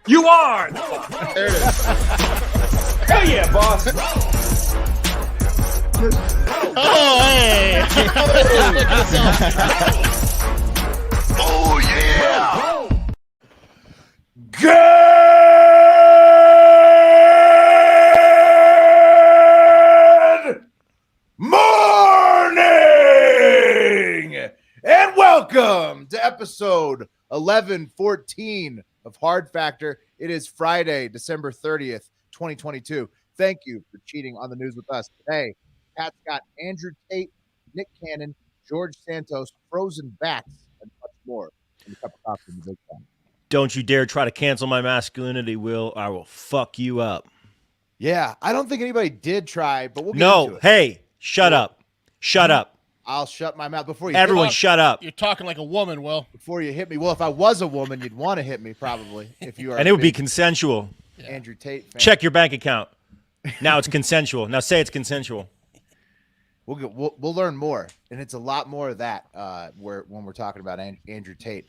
You are! There it is. Hell yeah, boss! Oh, hey! Oh, yeah! Good morning and welcome to episode 1114 of Hard Factor. It is Friday, December 30th, 2022. Thank you for cheating on the news with us today. Pat's got Andrew Tate, Nick Cannon, George Santos, frozen bats, and much more in the cup of coffee in the big time. Don't you dare try to cancel my masculinity, Will. I will fuck you up. Yeah, I don't think anybody did try, but we'll get into it. Hey, shut up. Shut up. I'll shut my mouth before you Everyone shut up. You're talking like a woman, Will. before you hit me. Well, if I was a woman, you'd want to hit me probably. If you are, And it would be consensual. Andrew Tate fan. Check your bank account. Now it's consensual. Now say it's consensual. We'll learn more, and it's a lot more of that when we're talking about Andrew Tate.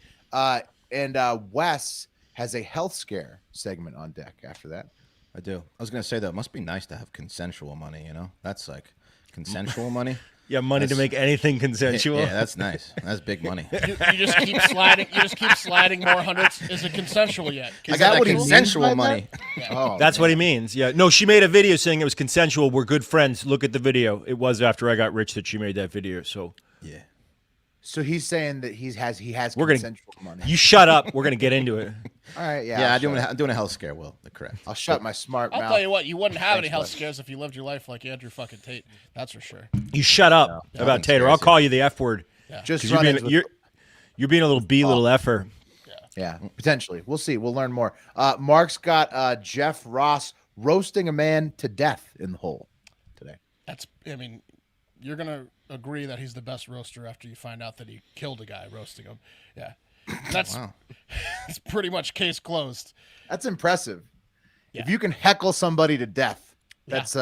And Wes has a HealthScare segment on deck after that. I do. I was going to say, though, it must be nice to have consensual money, you know? That's like consensual money. Yeah, money to make anything consensual. Yeah, that's nice. That's big money. You just keep sliding. You just keep sliding more hundreds. Is it consensual yet? I got that what he consensual means by money. Oh, That's what he means. Yeah. No, she made a video saying it was consensual. We're good friends. Look at the video. It was after I got rich that she made that video. So Yeah. So he's saying that he has we're gonna. consensual money. You shut up. We're gonna get into it. All right, yeah. Yeah, I'll I'm doing a health scare, Will. Correct. I'll shut my smart I'll mouth. tell you what. You wouldn't have any Thanks, health Wes. scares if you lived your life like Andrew fucking Tate. That's for sure. You shut up about Tater. I'll call you the F word. Just 'Cause you're run being, ins with- you're being a little little effer. yeah, potentially. We'll see. We'll learn more. Mark's got Jeff Ross roasting a man to death in the hole today. That's. I mean, you're gonna agree that he's the best roaster after you find out that he killed a guy roasting him. Yeah. That's. Wow. It's pretty much case closed. That's impressive. Yeah. If you can heckle somebody to death, Yeah. that's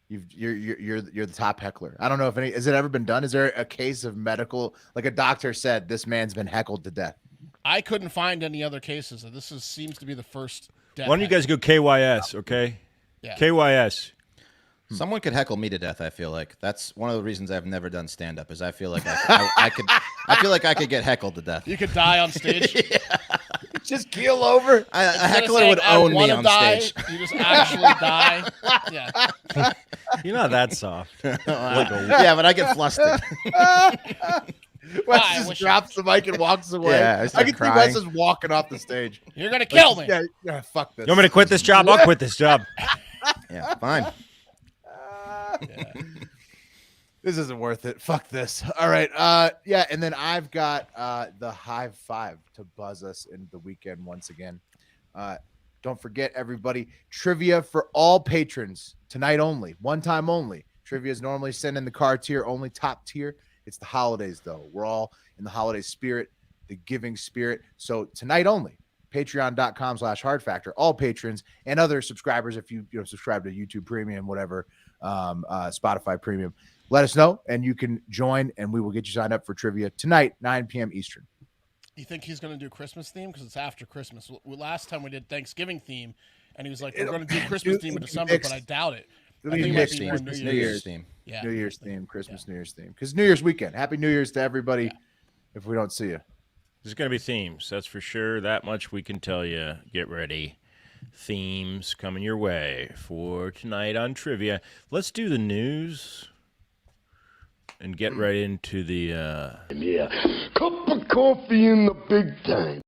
you're the top heckler. I don't know if has it ever been done? Is there a case of medical, like a doctor said this man's been heckled to death? I couldn't find any other cases. This seems to be the first. Death Why don't you guys go KYS? Okay. Yeah. KYS. Someone could heckle me to death, I feel like. That's one of the reasons I've never done stand-up, is I feel like I feel like I could get heckled to death. You could die on stage. Just keel over. A Instead of heckler saying, would "I own me wanna on die," stage. You just actually die. Yeah. You're not that soft. Yeah, but I get flustered. Wes I just wish drops the mic and walks away. Yeah, I I start can crying. see Wes is walking off the stage. You're gonna kill me. Yeah, fuck this. You want me to quit this job? I'll quit this job. Yeah, fine. This isn't worth it. Fuck this. All right. Yeah, and then I've got the high five to buzz us into the weekend once again. Don't forget, everybody, trivia for all patrons tonight only, one time only. Trivia is normally sent in the car tier, only top tier. It's the holidays, though. We're all in the holiday spirit, the giving spirit. So tonight only, patreon.com/hardfactor, all patrons and other subscribers, if you subscribe to YouTube Premium, whatever, Spotify Premium, let us know and you can join and we will get you signed up for trivia tonight, 9 p.m. Eastern. You think he's gonna do Christmas theme because it's after Christmas? Last time we did Thanksgiving theme, and he was like, "We're gonna do Christmas theme in December," but I doubt it. I think it might mixed be more Christmas, New New Year's. Year's. theme. Yeah. New Year's theme, Christmas, New Year's theme. Because New Year's weekend. Happy New Year's to everybody if we don't see you. There's going to be themes, that's for sure. That much we can tell you. Get ready. Themes coming your way for tonight on trivia. Let's do the news and get right into the... Yeah, cup of coffee in the big time.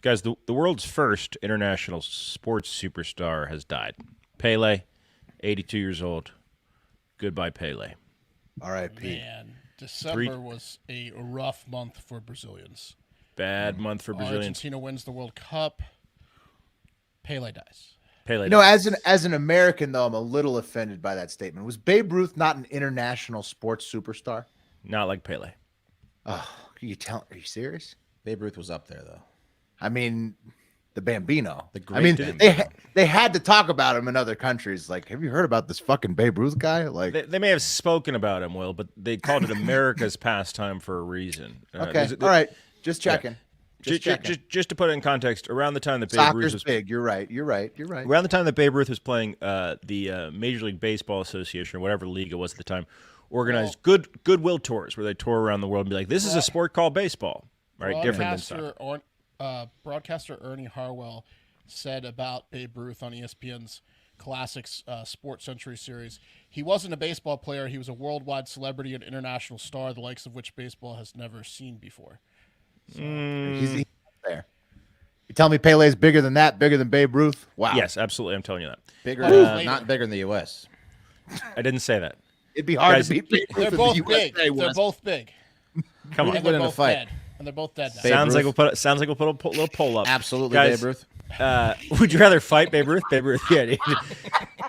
Guys, the world's first international sports superstar has died. Pele, 82 years old. Goodbye, Pele. R.I.P. Man, December was a rough month for Brazilians. Bad month for Brazilians. Argentina wins the World Cup. Pele dies. Pele You know, died. as an American, though, I'm a little offended by that statement. Was Babe Ruth not an international sports superstar? Not like Pele. Oh, are you serious? Babe Ruth was up there, though. I mean, the Bambino. The I mean, great they had to talk about him in other countries. Like, have you heard about this fucking Babe Ruth guy? Like, They may have spoken about him, Will, but they called it America's pastime for a reason. okay, all right, just checking. Just to put it in context, around the time that Babe Ruth Soccer's was big. You're right. around the time that Babe Ruth was playing, the Major League Baseball Association or whatever league it was at the time organized goodwill tours where they tour around the world and be like, "This is a sport called baseball, right? Different than soccer." Broadcaster Ernie Harwell said about Babe Ruth on ESPN's Classics Sports Century series, he wasn't a baseball player. He was a worldwide celebrity and international star, the likes of which baseball has never seen before. So, He's there. You tell me Pele's bigger than that, bigger than Babe Ruth? Wow. Yes, absolutely. I'm telling you that. Bigger, not bigger than the U.S. I didn't say that. It'd be hard Guys, to beat Babe Ruth. they're both in the big. USA They're West. both big. Come on. And Win they're in a both fight. dead. And they're both dead now. Babe Sounds like Ruth? we'll put a little poll up. Absolutely, Guys, Babe Ruth. Would you rather fight Babe Ruth? Babe Ruth, yeah.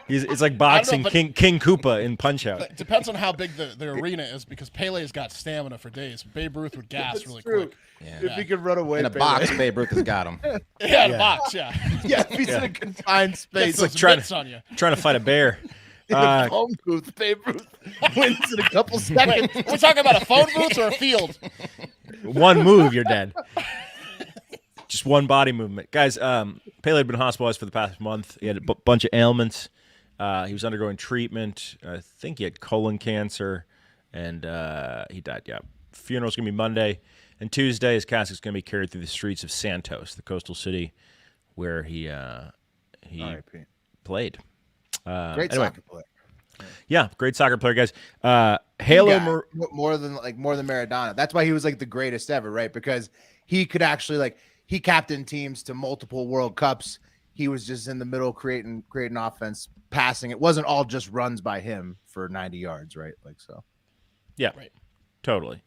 It's like boxing but- King Koopa in Punch Out. It depends on how big the arena is, because Pele's got stamina for days. Babe Ruth would gas That's really true. quick. If he could run away In a Pele. box, Babe Ruth has got him. Yeah, in a box, yeah. Yeah, if he's in a confined space. It's like trying on you. to fight a bear. in a phone booth, Babe Ruth wins in a couple seconds. Wait, we're talking about a phone booth or a field? One move, you're dead. Just one body movement. Guys, Pele had been hospitalized for the past month. He had a bunch of ailments. He was undergoing treatment. I think he had colon cancer, and he died. Yeah. Funeral's going to be Monday. And Tuesday, his casket's going to be carried through the streets of Santos, the coastal city where he R.I.P. played. Great anyway. soccer player. Yeah, great soccer player, guys. Halo. Yeah, more than Maradona. That's why he was like the greatest ever, right? Because he could actually he captained teams to multiple World Cups. He was just in the middle creating offense, passing. It wasn't all just runs by him for 90 yards, right? Like so. Yeah, Right. Totally.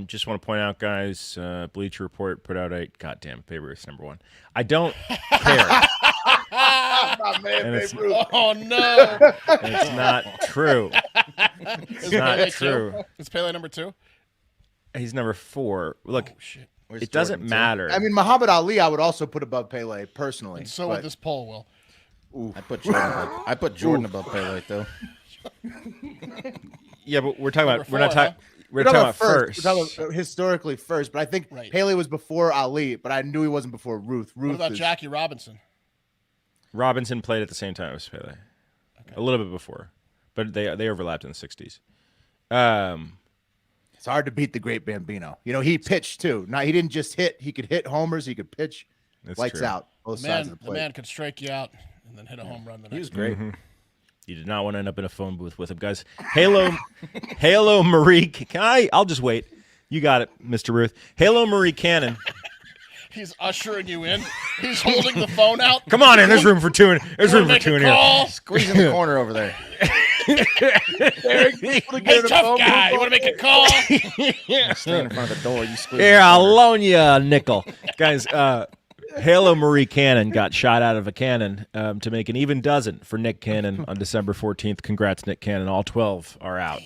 Just want to point out, guys, Bleacher Report put out a goddamn Babe Ruth's #1. I don't care. And it's, Oh, no. and it's not true. It's not Pele true. 2? Is Pele number 2? He's #4. Look, Oh, shit. Where's it doesn't Jordan, matter. I mean, Muhammad Ali, I would also put above Pele personally. And so but would this poll, Will. I put Jordan above Pele though. Yeah, but we're talking Number about we're not 4, talking. We're talking about first. We're talking about historically first, but I think Right. Pele was before Ali, but I knew he wasn't before Ruth. What Ruth about is, Jackie Robinson? Robinson played at the same time as Pele, a little bit before, but they overlapped in the '60s. It's hard to beat the great Bambino. You know, he pitched too. Now he didn't just hit; he could hit homers, he could pitch. That's Lights true. out, both sides of the The plate. man could strike you out and then hit a home run the next. He was great. You did not want to end up in a phone booth with him, guys. Halo Marie. I'll just wait. You got it, Mr. Ruth. Halo Marie Cannon. He's ushering you in. He's holding the phone out. Come on in. There's room for two. There's room for Make two a in here. call. Squeeze in the corner over there. Hey, tough guy. You want to make a call? Stand in front of the door. You squeeze. Here, I'll loan you a nickel, guys. Halo Marie Cannon got shot out of a cannon to make an even dozen for Nick Cannon on December 14th. Congrats, Nick Cannon. All 12 are out.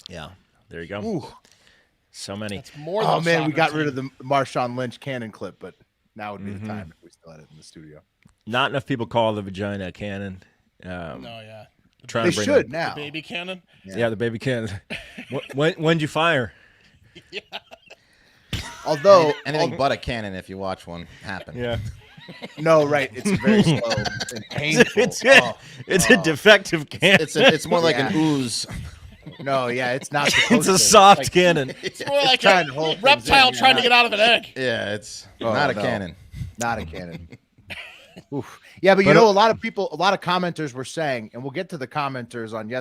Yeah, there you go. Ooh. So many. It's more than Oh a man, we soccer got team. rid of the Marshawn Lynch cannon clip, but now would be the time if we still had it in the studio. Not enough people call the vagina a cannon. No, yeah. Trying They to bring should the- now. Baby cannon. Yeah, the baby cannon. When'd you fire? Although, Anything but a cannon if you watch one happen. Yeah. no, right? It's very slow and painful. It's a defective cannon. It's more like an Yeah. ooze. No, yeah, it's not. It's supposed a to. soft cannon. It's more like trying to hold a things reptile in, trying to you're get out of an egg. Yeah, it's Oh, not a no. cannon. Not a cannon. Oof. Yeah, but you know, a lot of commenters were saying, and we'll get to the commenters on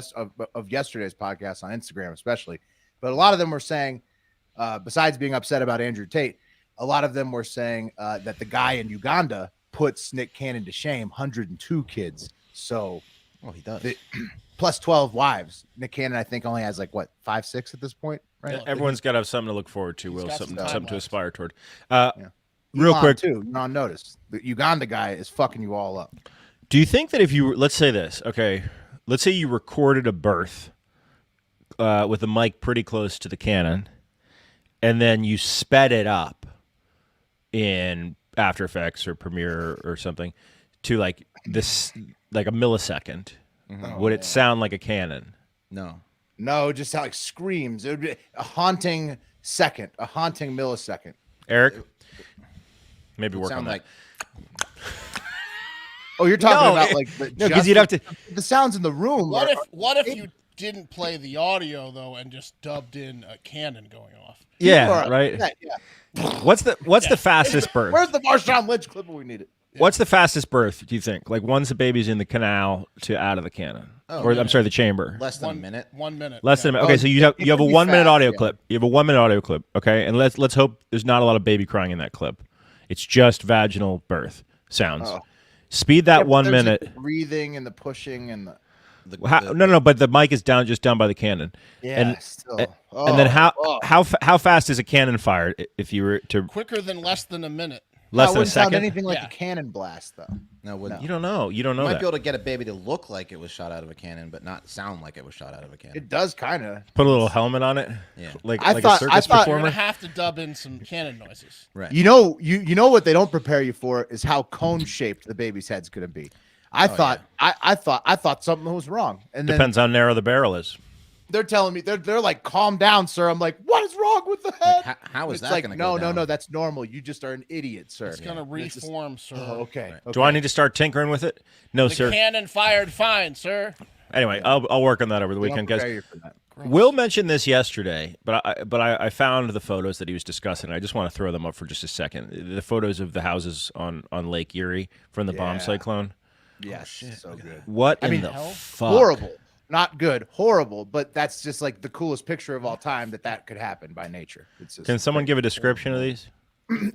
of yesterday's podcast on Instagram, especially. But a lot of them were saying, besides being upset about Andrew Tate, a lot of them were saying that the guy in Uganda puts Nick Cannon to shame. 102 kids, so Well, he does. plus 12 wives. Nick Cannon, I think, only has like what 5, 6 at this point, right? Everyone's got to have something to look forward to, He's Will. got Something, some time something to left. aspire toward. Real Real quick, too. You're on notice. The Uganda guy is fucking you all up. do you think that if you, let's say this, okay, let's say you recorded a birth with the mic pretty close to the cannon, and then you sped it up in After Effects or Premiere or something to like this, like a millisecond, would it sound like a cannon? No. No, just like screams. It would be a haunting second, a haunting millisecond. Eric? Maybe work on Sound that. like Oh, you're talking No, about like no, 'cause you'd have to- the sounds in the room. What if you didn't play the audio though and just dubbed in a cannon going off? Yeah, right. Yeah. What's the fastest birth? Where's the Marshawn Lynch clip we needed? What's the fastest birth? Do you think? Like once the baby's in the canal to out of the cannon, or I'm sorry, the chamber. less than a minute. 1 minute. Less than a minute. Okay, Oh, so you have it a could be 1 minute fast, audio yeah. clip. You have a 1 minute audio clip. Okay, and let's hope there's not a lot of baby crying in that clip. It's just vaginal birth sounds. Oh. Speed that Yeah, but 1 there's, like, minute. the breathing and the pushing and the No, but the mic is just down by the cannon. yeah. Still. And then how fast is a cannon fired if you were to Quicker than less than a minute. less than a wouldn't sound second? anything like Yeah. a cannon blast though. No, wouldn't. You don't know. You don't know You might that. be able to get a baby to look like it was shot out of a cannon, but not sound like it was shot out of a cannon. It does kind of. Put a little helmet on it. Yeah. Like I a thought- circus You're performer. gonna have to dub in some cannon noises. Right. You know what they don't prepare you for is how cone shaped the baby's head's gonna be. I thought something was wrong, and then Depends how narrow the barrel is. they're telling me they're like, calm down, sir. I'm like, what is wrong with the head? How is It's that like, going to no, go down? no, that's normal. You just are an idiot, sir. It's gonna reform, sir. Oh, okay. Do I need to start tinkering with it? No, The sir. cannon fired fine, sir. Anyway, I'll work on that over the weekend, guys. Will mentioned this yesterday, but I found the photos that he was discussing. I just want to throw them up for just a second. The photos of the houses on Lake Erie from the bomb Yeah. cyclone. Yes, so good. What I in mean, the hell? fuck? Horrible, not good, horrible. But that's just like the coolest picture of all time that could happen by nature. It's just Can someone give a description of these?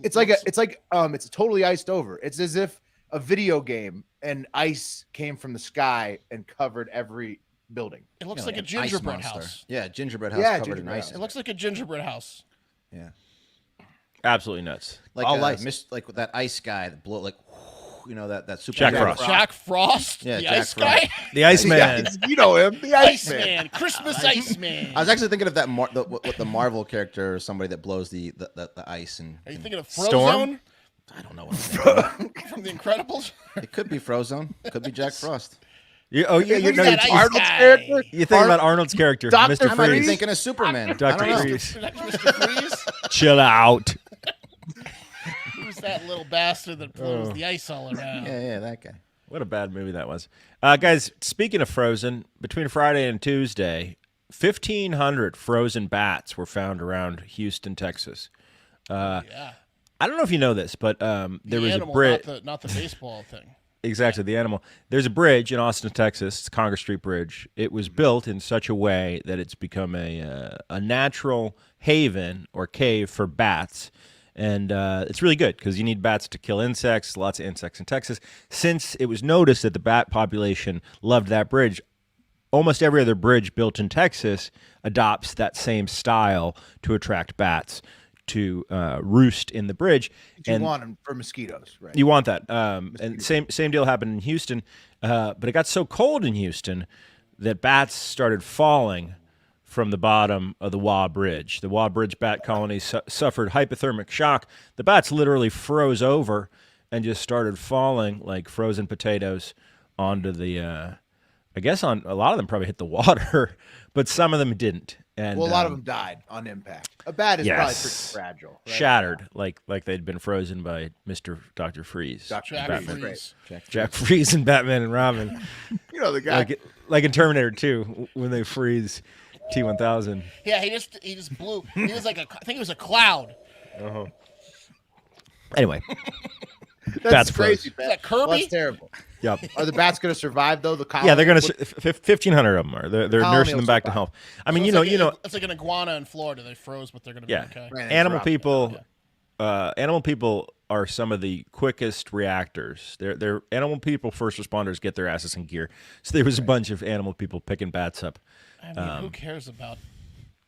it's totally iced over. It's as if a video game and ice came from the sky and covered every building. It looks Yeah, like a an ice gingerbread monster. house. Yeah, gingerbread house Yeah, covered in gingerbread ice. house. It looks like a gingerbread house. Yeah. Absolutely nuts. Like All ice. like that ice guy that blow like that super Jack Frost. Jack Frost, Yeah, the Jack ice Frost. guy, The Iceman. You know him, the Iceman, Christmas Iceman. I was actually thinking of that what the Marvel character or somebody that blows the ice and Are you thinking of Storm? Frozone I don't know what I'm thinking. from The Incredibles? It could be Frozone. Could be Jack Frost. You're Who's that ice Arnold's guy? character? You're thinking about Arnold's character, Dr. Mr. I might be Freeze. thinking of Superman. I Dr. don't know. Freeze. Mr. Freeze? Chill out. Who's that little bastard that blows the ice all around? Yeah, that guy. What a bad movie that was. Guys, speaking of frozen, between Friday and Tuesday, 1,500 frozen bats were found around Houston, Texas. Yeah. I don't know if you know this, but there The was animal, a bridge. not the baseball thing. Exactly, the animal. There's a bridge in Austin, Texas. It's Congress Street Bridge. It was built in such a way that it's become a natural haven or cave for bats. And it's really good because you need bats to kill insects, lots of insects in Texas. Since it was noticed that the bat population loved that bridge, almost every other bridge built in Texas adopts that same style to attract bats to roost in the bridge. You want them for mosquitoes, right? You want that. And same deal happened in Houston. But it got so cold in Houston that bats started falling from the bottom of the Waugh Bridge. The Waugh Bridge bat colony suffered hypothermic shock. The bats literally froze over and just started falling like frozen potatoes onto the, I guess a lot of them probably hit the water, but some of them didn't. And Well, a lot of them died on impact. A bat is probably pretty fragile. Right? shattered, like they'd been frozen by Dr. Freeze. Jack Batman. Freeze. Jack Freeze and Batman and Robin. You know the guy. like in Terminator 2 when they freeze T-1000. Yeah, he just blew. He was like I think it was a cloud. Anyway, That's Bats crazy. Is that Kirby? Well, that's terrible. yep. Are the bats going to survive though? The colony? Yeah, they're gonna 1,500 of them are. They're Colony nursing will them back to survive. health. I mean, So you know, it's like an iguana in Florida. They froze, but they're gonna be yeah. okay. Right. Animal Drop. people, animal people are some of the quickest reactors. They're animal people first responders get their asses in gear. So there was a bunch of animal people picking bats up. I mean, who cares about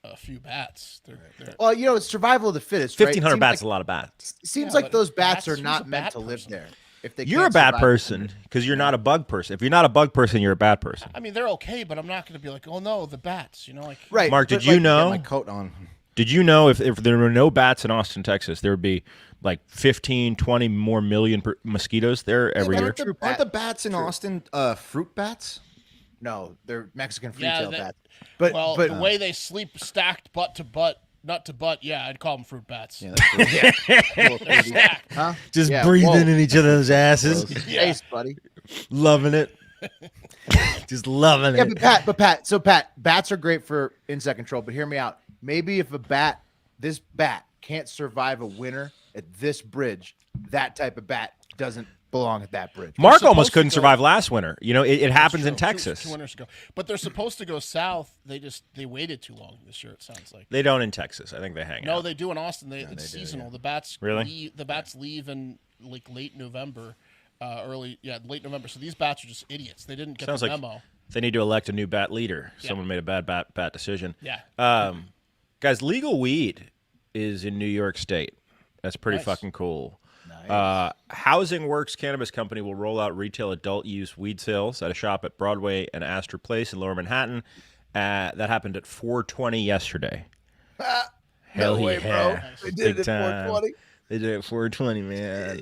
a few bats? They're Well, it's survival of the fittest. Right? 1,500 Seems bats is like- a lot of bats. Seems Yeah, like but those bats bats- are who's not a meant bat to live person? there. If they You're a can't bad survive- person because you're not a bug person. If you're not a bug person, you're a bad person. I mean, they're okay, but I'm not going to be like, oh no, the bats. Like Right. Mark, but did you like- know? Get my coat on. Did you know if there were no bats in Austin, Texas, there would be like 15, 20 more million mosquitoes there every year? Aren't the bats in Austin fruit bats? No, they're Mexican Yeah, free-tailed they- bats. But the way they sleep stacked butt to butt nut to butt, yeah, I'd call them fruit bats. Yeah, that's They're stacked. Huh? Just Yeah, breathing whoa. in each other's asses, Yeah. Face, buddy. loving it. Just loving Yeah, it. but Pat, bats are great for insect control, but hear me out. Maybe if this bat can't survive a winter at this bridge, that type of bat doesn't belong at that bridge. Mark supposed almost to couldn't go- survive last winter. You know, it happens in True. Texas. Two winters ago. But they're supposed to go south. They waited too long this year, it sounds like. They don't in Texas. I think they hang No, out. they do in Austin. It's seasonal. The bats Really? the bats leave in like late November, late November. So these bats are just idiots. They didn't get Sounds the like memo. they need to elect a new bat leader. Yeah. Someone made a bad bat decision. Yeah. Guys, legal weed is in New York State. That's pretty Nice. fucking cool. Housing Works Cannabis Company will roll out retail adult use weed sales at a shop at Broadway and Astor Place in Lower Manhattan. That happened at 4:20 yesterday. Hell way, bro. yeah. They did Big it at time. 420. They did it at 4:20, man.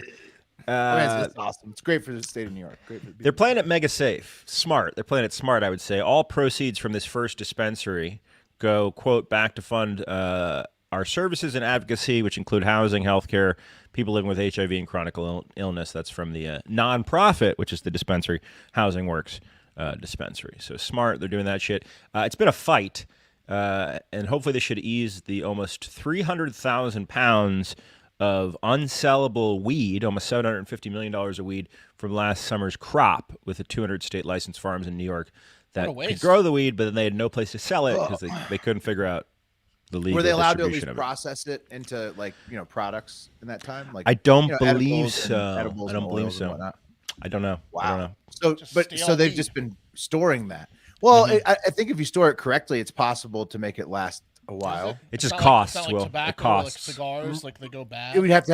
It's awesome. It's great for the state of New York. Great for the They're people. playing it mega safe, smart. They're playing it smart, I would say. All proceeds from this first dispensary go, quote, back to fund our services and advocacy, which include housing, healthcare, people living with HIV and chronic illness. That's from the nonprofit, which is the dispensary, Housing Works dispensary. So smart. They're doing that shit. It's been a fight, and hopefully this should ease the almost 300,000 pounds of unsellable weed, almost $750 million of weed from last summer's crop with the 200 state licensed farms in New York that What a could waste. grow the weed, but then they had no place to sell it because they couldn't figure out the legal Were they allowed to at distribution least of it. process it into products in that time? Like I don't edibles believe and so. edibles I don't and believe oils and so. whatnot. I don't know. I don't know. So, Just but stale so they've weed. just been storing that. Well, I think if you store it correctly, it's possible to make it last a while. It just It's costs, not like Will. tobacco It costs. or like cigars, like they go bad. You'd have to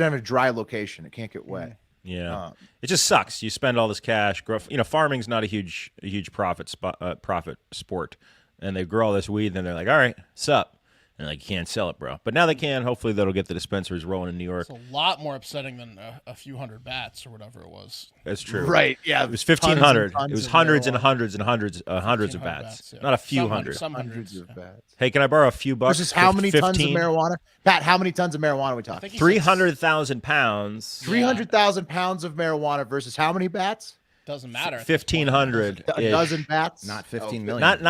have a dry location. It can't get wet. Yeah, it just sucks. You spend all this cash. Farming's not a huge profit sport, and they grow all this weed. Then they're like, all right, sup, and like you can't sell it, bro. But now they can. Hopefully, that'll get the dispensaries rolling in New York. It's a lot more upsetting than a few hundred bats or whatever it was. That's true. Right? Yeah. It was 1,500. Tons It was of hundreds and marijuana. hundreds and hundreds of 1,500 bats, yeah. not a few Some hundred. Some Hundreds hundreds. of bats. Hey, can I borrow a few bucks? Versus how many tons of 15? marijuana? Pat, how many tons of marijuana are we I talking? think he said 300,000 pounds. 300,000 pounds of marijuana versus how many bats? Doesn't matter. 1,500. A dozen bats? not Oh, 15 million.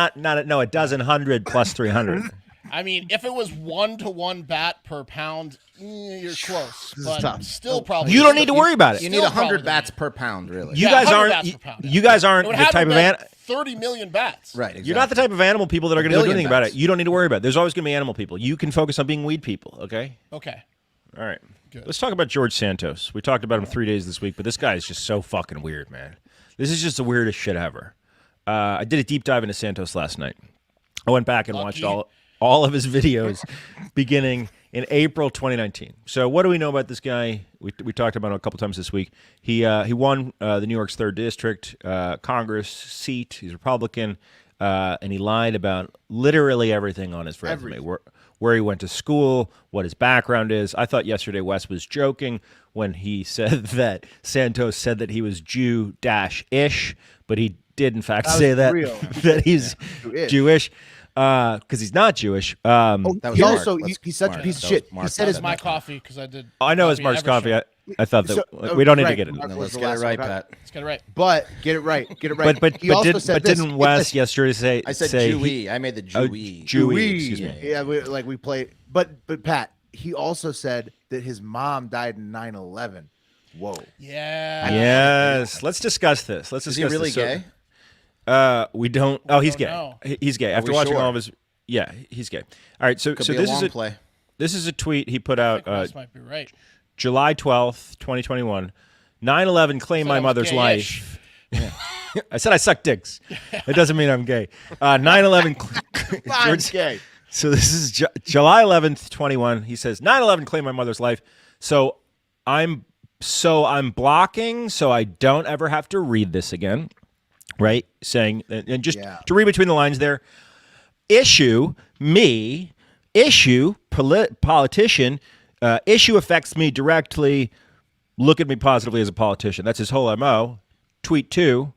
No, a dozen hundred plus 300. I mean, if it was 1-to-1 bat per pound, you're close. is But tough. still probably. You don't need to worry about it. You Still need 100 probably bats not. per pound, really. You Yeah, guys 100 aren't. bats per pound, You guys aren't It would the have type to of been an. 30 million bats. Right, exactly. You're not the type of animal people that are going to do billion anything about bats. it. You don't need to worry about it. There's always going to be animal people. You can focus on being weed people. Okay. Okay. All right. Good. Let's talk about George Santos. We talked about him 3 days this week, but this guy is just so fucking weird, man. This is just the weirdest shit ever. I did a deep dive into Santos last night. I went back and watched all of his videos beginning in April 2019. So what do we know about this guy? We talked about him a couple times this week. He won the New York's 3rd District Congress seat. He's Republican, and he lied about literally everything on his resume. Where he went to school, what his background is. I thought yesterday Wes was joking when he said that Santos said that he was Jew-ish, but he did in fact say that real. that he's Jewish. Jewish because he's not Jewish. That was He Mark. also Let's- he's such a Mark. piece of That shit. was Mark. He said That his was My coffee, because I did. I know it's coffee Mark's every coffee. show. I thought that So- we don't need to right, get it. Mark No, was let's the get it last right, one. Pat. Let's get it right. But get it right. Get it right. But He also said this. didn't Wes yesterday say I said say Jewy. I made the oh, Jewy. Jewy, excuse me. Yeah, we played. But Pat, he also said that his mom died in 9/11. Whoa. Yeah. Yes, let's discuss this. Let's Is discuss he really this. gay? We don't. Oh, he's don't gay. know. He's gay. After we watching sure? all of his, yeah, he's gay. All right, so Could so be a this long is a play. this is a tweet he put I out think Wes might be right. July 12th, 2021. 9/11 claimed Said I my was mother's gay-ish. life. I said I suck dicks. It doesn't mean I'm gay. 9/11. I'm gay. So this is July 11th, 21. He says 9/11 claimed my mother's life. So I'm blocking so I don't ever have to read this again. Right? Saying and just Yeah. to read between the lines there. Issue politician. Issue affects me directly. Look at me positively as a politician. That's his whole MO. Tweet 2,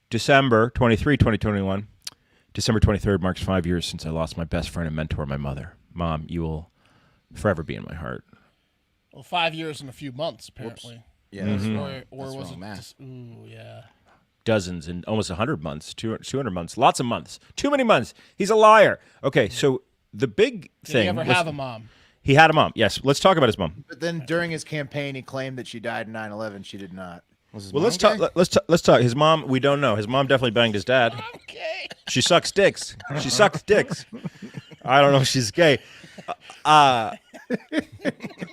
December 23, 2021. December 23rd marks 5 years since I lost my best friend and mentor, my mother. Mom, you will forever be in my heart. Well, 5 years and a few months, apparently. Yeah, Or was it math. just, ooh, yeah. Dozens and almost 100 months, 200 months, lots of months, too many months. He's a liar. Okay, so the big Did thing he ever was- have a mom? He had a mom. Yes, let's talk about his mom. But then during his campaign, he claimed that she died in 9/11. She did not. Well, let's talk. Let's talk. His mom. We don't know. His mom definitely banged his dad. Okay. She sucks dicks. She sucks dicks. I don't know if she's gay.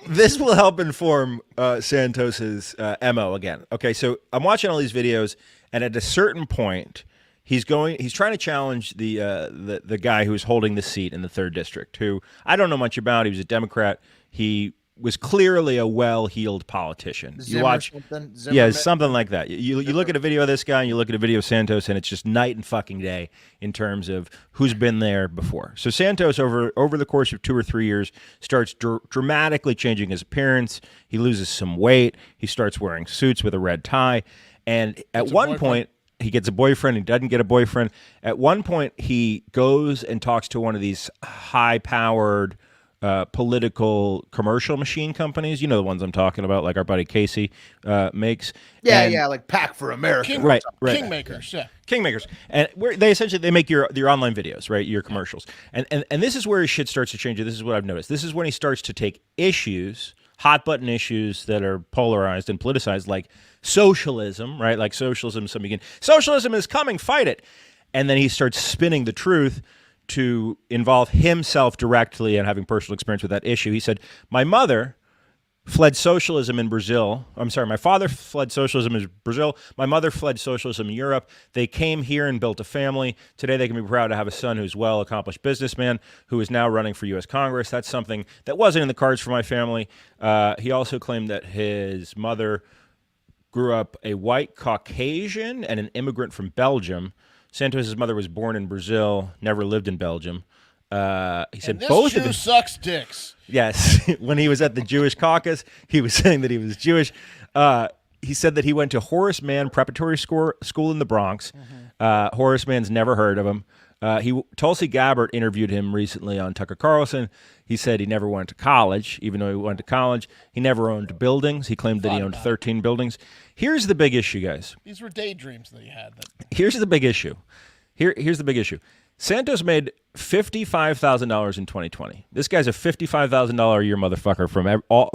This will help inform Santos's MO again. Okay, so I'm watching all these videos, and at a certain point, he's trying to challenge the guy who's holding the seat in the 3rd district, who I don't know much about. He was a Democrat. He was clearly a well-heeled politician. Zimmer Something like that. You look at a video of this guy and you look at a video of Santos, and it's just night and fucking day in terms of who's been there before. So Santos, over the course of 2 or 3 years, starts dramatically changing his appearance. He loses some weight. He starts wearing suits with a red tie, and at one point he gets a boyfriend. He doesn't get a boyfriend. At one point, he goes and talks to one of these high-powered political commercial machine companies. You know the ones I'm talking about, like our buddy Casey makes. Yeah, like Pack for America. Right. Kingmakers, yeah. Kingmakers, and they make your online videos, right? Your commercials, and this is where his shit starts to change. This is what I've noticed. This is when he starts to take issues, hot button issues that are polarized and politicized, like socialism, right? Like socialism. Socialism is coming, fight it, and then he starts spinning the truth to involve himself directly and having personal experience with that issue. He said, my mother fled socialism in Brazil. I'm sorry, my father fled socialism in Brazil. My mother fled socialism in Europe. They came here and built a family. Today they can be proud to have a son who's a well-accomplished businessman who is now running for U.S. Congress. That's something that wasn't in the cards for my family. He also claimed that his mother grew up a white Caucasian and an immigrant from Belgium. Santos' mother was born in Brazil, never lived in Belgium. He said This both Jew of them. sucks dicks. Yes, when he was at the Jewish caucus, he was saying that he was Jewish. He said that he went to Horace Mann Preparatory School in the Bronx. Horace Mann's never heard of him. Tulsi Gabbard interviewed him recently on Tucker Carlson. He said he never went to college, even though he went to college. He never owned buildings. He claimed that he owned 13 buildings. Here's the big issue, guys. These were daydreams that he had. Here's the big issue. Here's the big issue. Santos made $55,000 in 2020. This guy's a $55,000 a year motherfucker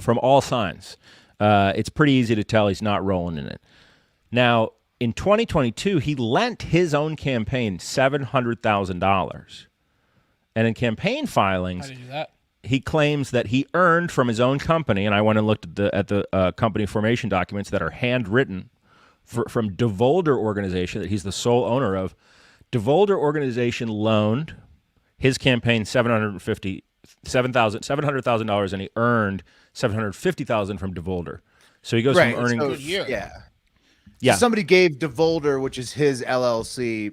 from all signs. It's pretty easy to tell he's not rolling in it. Now, in 2022, he lent his own campaign $700,000. And in campaign filings, How did he do that? he claims that he earned from his own company, and I went and looked at the company formation documents that are handwritten from DeVolder Organization that he's the sole owner of. DeVolder Organization loaned his campaign $700,000, and he earned $750,000 from DeVolder. So he goes from earning Good year. Yeah. So somebody gave DeVolder, which is his LLC,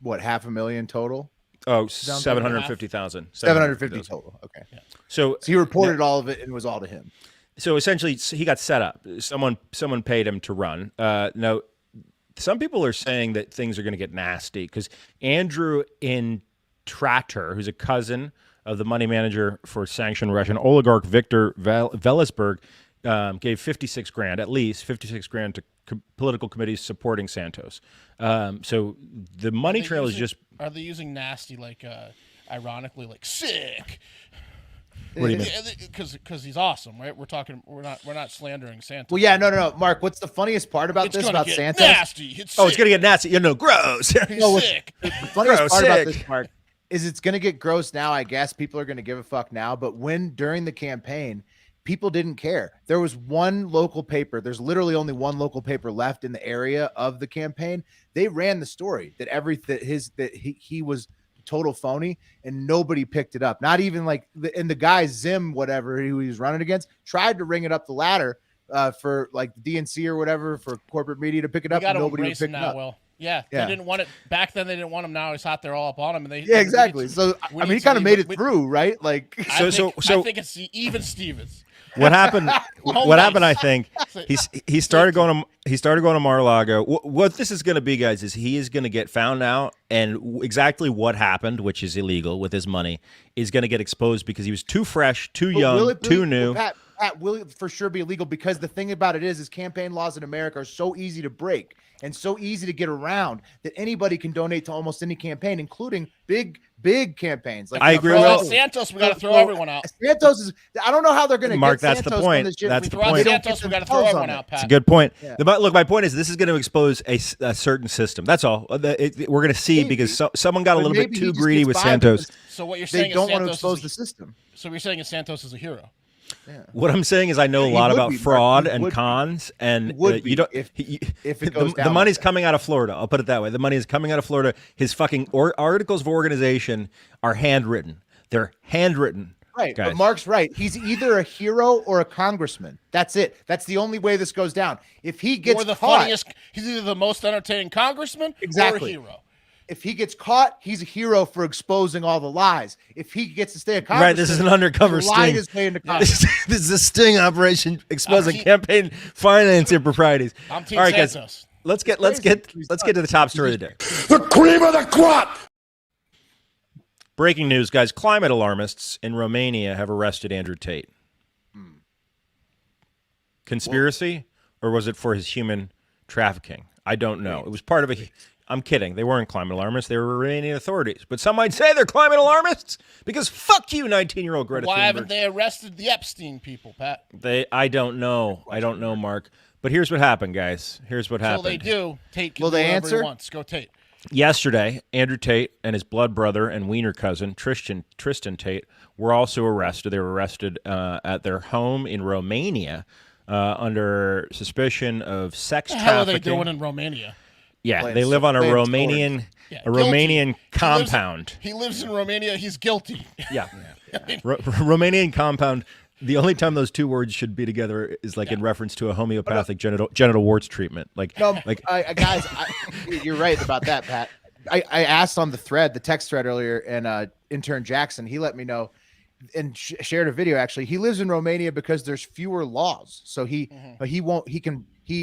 what, $500,000 total? Oh, 750,000. 750 total. Okay. Yeah. So So he reported all of it and it was all to him. So essentially, he got set up. Someone paid him to run. Now, some people are saying that things are going to get nasty because Andrew Tate, who's a cousin of the money manager for sanctioned Russian oligarch Viktor Velisberg, gave $56,000, at least $56,000 to political committees supporting Santos. So the money trail is just. Are they using nasty, like, ironically, like sick? What do you mean? Because he's awesome, right? We're not slandering Santos. Well, yeah, no. Mark, what's the funniest part about It's this gonna about get Santos? nasty. It's It's going to get nasty. Gross. He's No, sick. The funniest Gross, part about sick. this, Mark, is it's going to get gross now. I guess people are going to give a fuck now. But during the campaign, people didn't care. There was one local paper. There's literally only one local paper left in the area of the campaign. They ran the story that he was total phony, and nobody picked it up. Not even the guy Zim, whatever who he was running against, tried to ring it up the ladder for like the DNC or whatever for corporate media to pick it up. And nobody would pick it up. Will. Yeah, they didn't want it back then. They didn't want him. Now he's out there all up on him, and Exactly. So I mean, he kind of made it through, right? Like, I think it's even Stevens. What happened? Oh, What nice. happened? I think he started going to Mar-a-Lago. What this is going to be, guys, is he is going to get found out, and exactly what happened, which is illegal with his money, is going to get exposed because he was too fresh, too young, too new. Pat, will it for sure be illegal? Because the thing about it is campaign laws in America are so easy to break and so easy to get around that anybody can donate to almost any campaign, including big campaigns. Like I agree Well, with Santos, we got to throw everyone out. Santos is. I don't know how they're going to Mark, get that's the Santos point. From this shit. That's We the Throw out point. Santos, we got to throw everyone out, Pat. It's a good point. Yeah. Look, my point is this is going to expose a certain system. That's all. We're going to see because someone got a But little bit maybe too he just greedy gets with by Santos. because So what you're They saying don't is want to Santos expose is the system. So you're saying is Santos is a hero. What I'm saying is I know a He lot would about be, Mark. fraud He and would be. cons, and He would you don't. be if it goes the down money's like that. coming out of Florida. I'll put it that way. The money is coming out of Florida. His fucking articles of organization are handwritten. They're handwritten. Right, guys. but Mark's right. He's either a hero or a congressman. That's it. That's the only way this goes down. If he gets Or the caught, funniest, he's either the most entertaining congressman Exactly. or a hero. if he gets caught, he's a hero for exposing all the lies. If he gets to stay a congressman, Right, this is an undercover he lied sting. his way into Congress. This is a sting operation exposing team- campaign finance improprieties. I'm Team All right, guys, Santos. let's get crazy. to the top story of the day. The cream of the crop! Breaking news, guys. Climate alarmists in Romania have arrested Andrew Tate. Conspiracy, or was it for his human trafficking? I don't know. It was part of a... I'm kidding. They weren't climate alarmists. They were Romanian authorities. But some might say they're climate alarmists because fuck you, 19-year-old Greta Why Thunberg. haven't they arrested the Epstein people, Pat? I don't know. I don't know, Mark. But here's what happened, guys. Here's what Until happened. they do, Tate can Will do they whatever answer? he wants. Go Tate. Yesterday, Andrew Tate and his blood brother and wiener cousin, Tristan Tate, were also arrested. They were arrested at their home in Romania under suspicion of sex What the hell are trafficking. they doing in Romania? Yeah, Playing they live on a playing Romanian Yeah, a guilty. Romanian compound. He lives in Romania. He's guilty. Yeah. Romanian compound. The only time those two words should be together is like in reference to a homeopathic genital warts treatment. Like, Guys, you're right about that, Pat. I asked on the thread, the text thread earlier, and intern Jackson, he let me know and shared a video. Actually, he lives in Romania because there's fewer laws, so he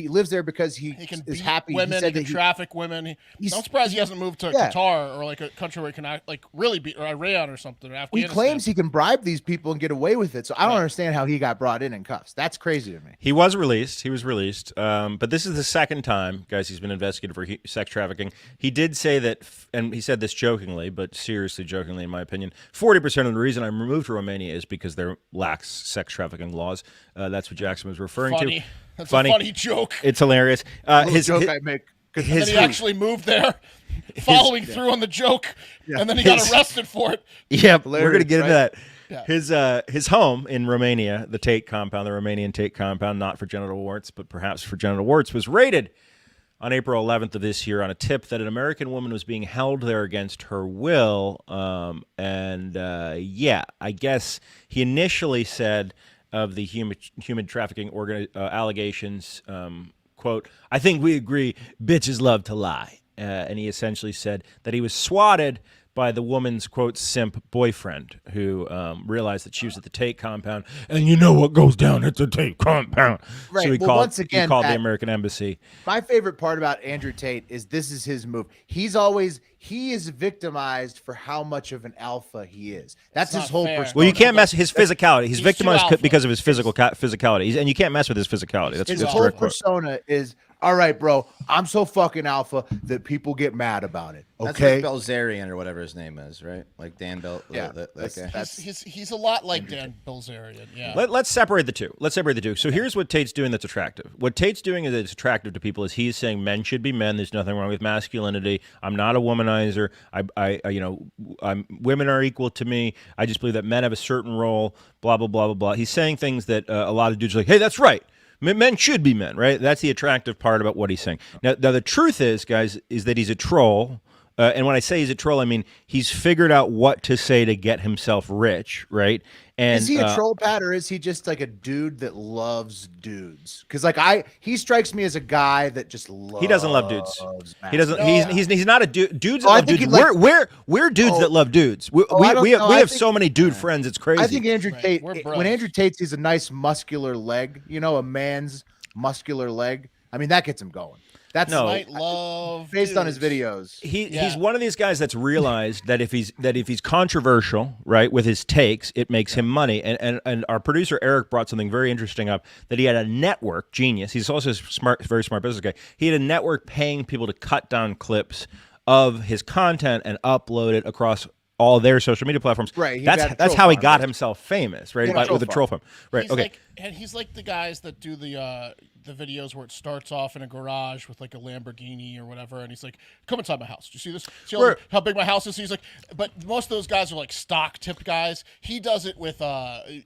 lives there because he He can is beat happy. women. He said He that can traffic women. he's- I'm surprised he hasn't moved to Yeah. Qatar or like a country where he can like really beat or Iran or something. Or he Afghanistan. claims he can bribe these people and get away with it. So I don't understand how he got brought in cuffs. That's crazy to me. he was released. He was released. But this is the second time, guys, he's been investigated for sex trafficking. He did say that, and he said this jokingly, but seriously jokingly, in my opinion, 40% of the reason I'm removed from Romania is because there lacks sex trafficking laws. That's what Jackson was referring Funny. to. That's a funny joke. It's hilarious. Little joke I make. 'Cause And then he actually moved there, following through on the joke, and then he got arrested for it. Yeah, we're going to Hilarious, get into that. Yeah. His home in Romania, the Tate compound, the Romanian Tate compound, not for genital warts, but perhaps for genital warts, was raided on April 11th of this year on a tip that an American woman was being held there against her will. I guess he initially said of the human trafficking allegations, quote, "I think we agree, bitches love to lie." And he essentially said that he was swatted by the woman's, quote, simp boyfriend who realized that she was at the Tate compound. And you know what goes down at the Tate compound. Right. So he Well, called, once again, he called the Pat, American embassy. My favorite part about Andrew Tate is this is his move. He is victimized for how much of an alpha he is. That's his not whole fair. persona. Well, you can't mess his physicality. He's He's victimized too alpha. because of his physicality. And you can't mess with his physicality. That's His that's whole direct quote. persona is, all right, bro, I'm so fucking alpha that people get mad about it. That's Okay. like Belzerian or whatever his name is, right? Like Dan Bel. Yeah, that guy. He's a lot like Dan Bilzerian. Yeah. Let's separate the two. So here's what Tate's doing that's attractive. What Tate's doing that's attractive to people is he's saying men should be men. There's nothing wrong with masculinity. I'm not a womanizer. Women are equal to me. I just believe that men have a certain role. Blah blah blah blah blah. He's saying things that a lot of dudes are like, hey, that's right. Men should be men, right? That's the attractive part about what he's saying. Now the truth is, guys, is that he's a troll. And when I say he's a troll, I mean he's figured out what to say to get himself rich, right? And is he a troll, Pat, or is he just like a dude that loves dudes? Because like he strikes me as a guy that just loves. He doesn't love dudes. He doesn't. No. He's not a dude. Dudes that Oh, I love think dudes. he'd like- We're dudes that love dudes. We I don't know. I have think- so many dude friends. It's crazy. I think Andrew Right. Tate. We're When bros. Andrew Tate sees a nice muscular leg, you know, a man's muscular leg. I mean, that gets him going. That's No. Might love based on his dudes. videos. He's one of these guys that's realized that if he's controversial, right, with his takes, it makes him money. And our producer Eric brought something very interesting up, that he had a network, genius. He's also a very smart business guy. He had a network paying people to cut down clips of his content and upload it across all their social media platforms. Right, he That's had a that's troll how he farm, got right? himself famous, right? Yeah, With a troll troll farm. Right. He's Okay. like, and he's like the guys that do the videos where it starts off in a garage with like a Lamborghini or whatever, and he's like, "Come inside my house. Do you see this? See how big my house is?" He's like, but most of those guys are like stock tip guys. He does it with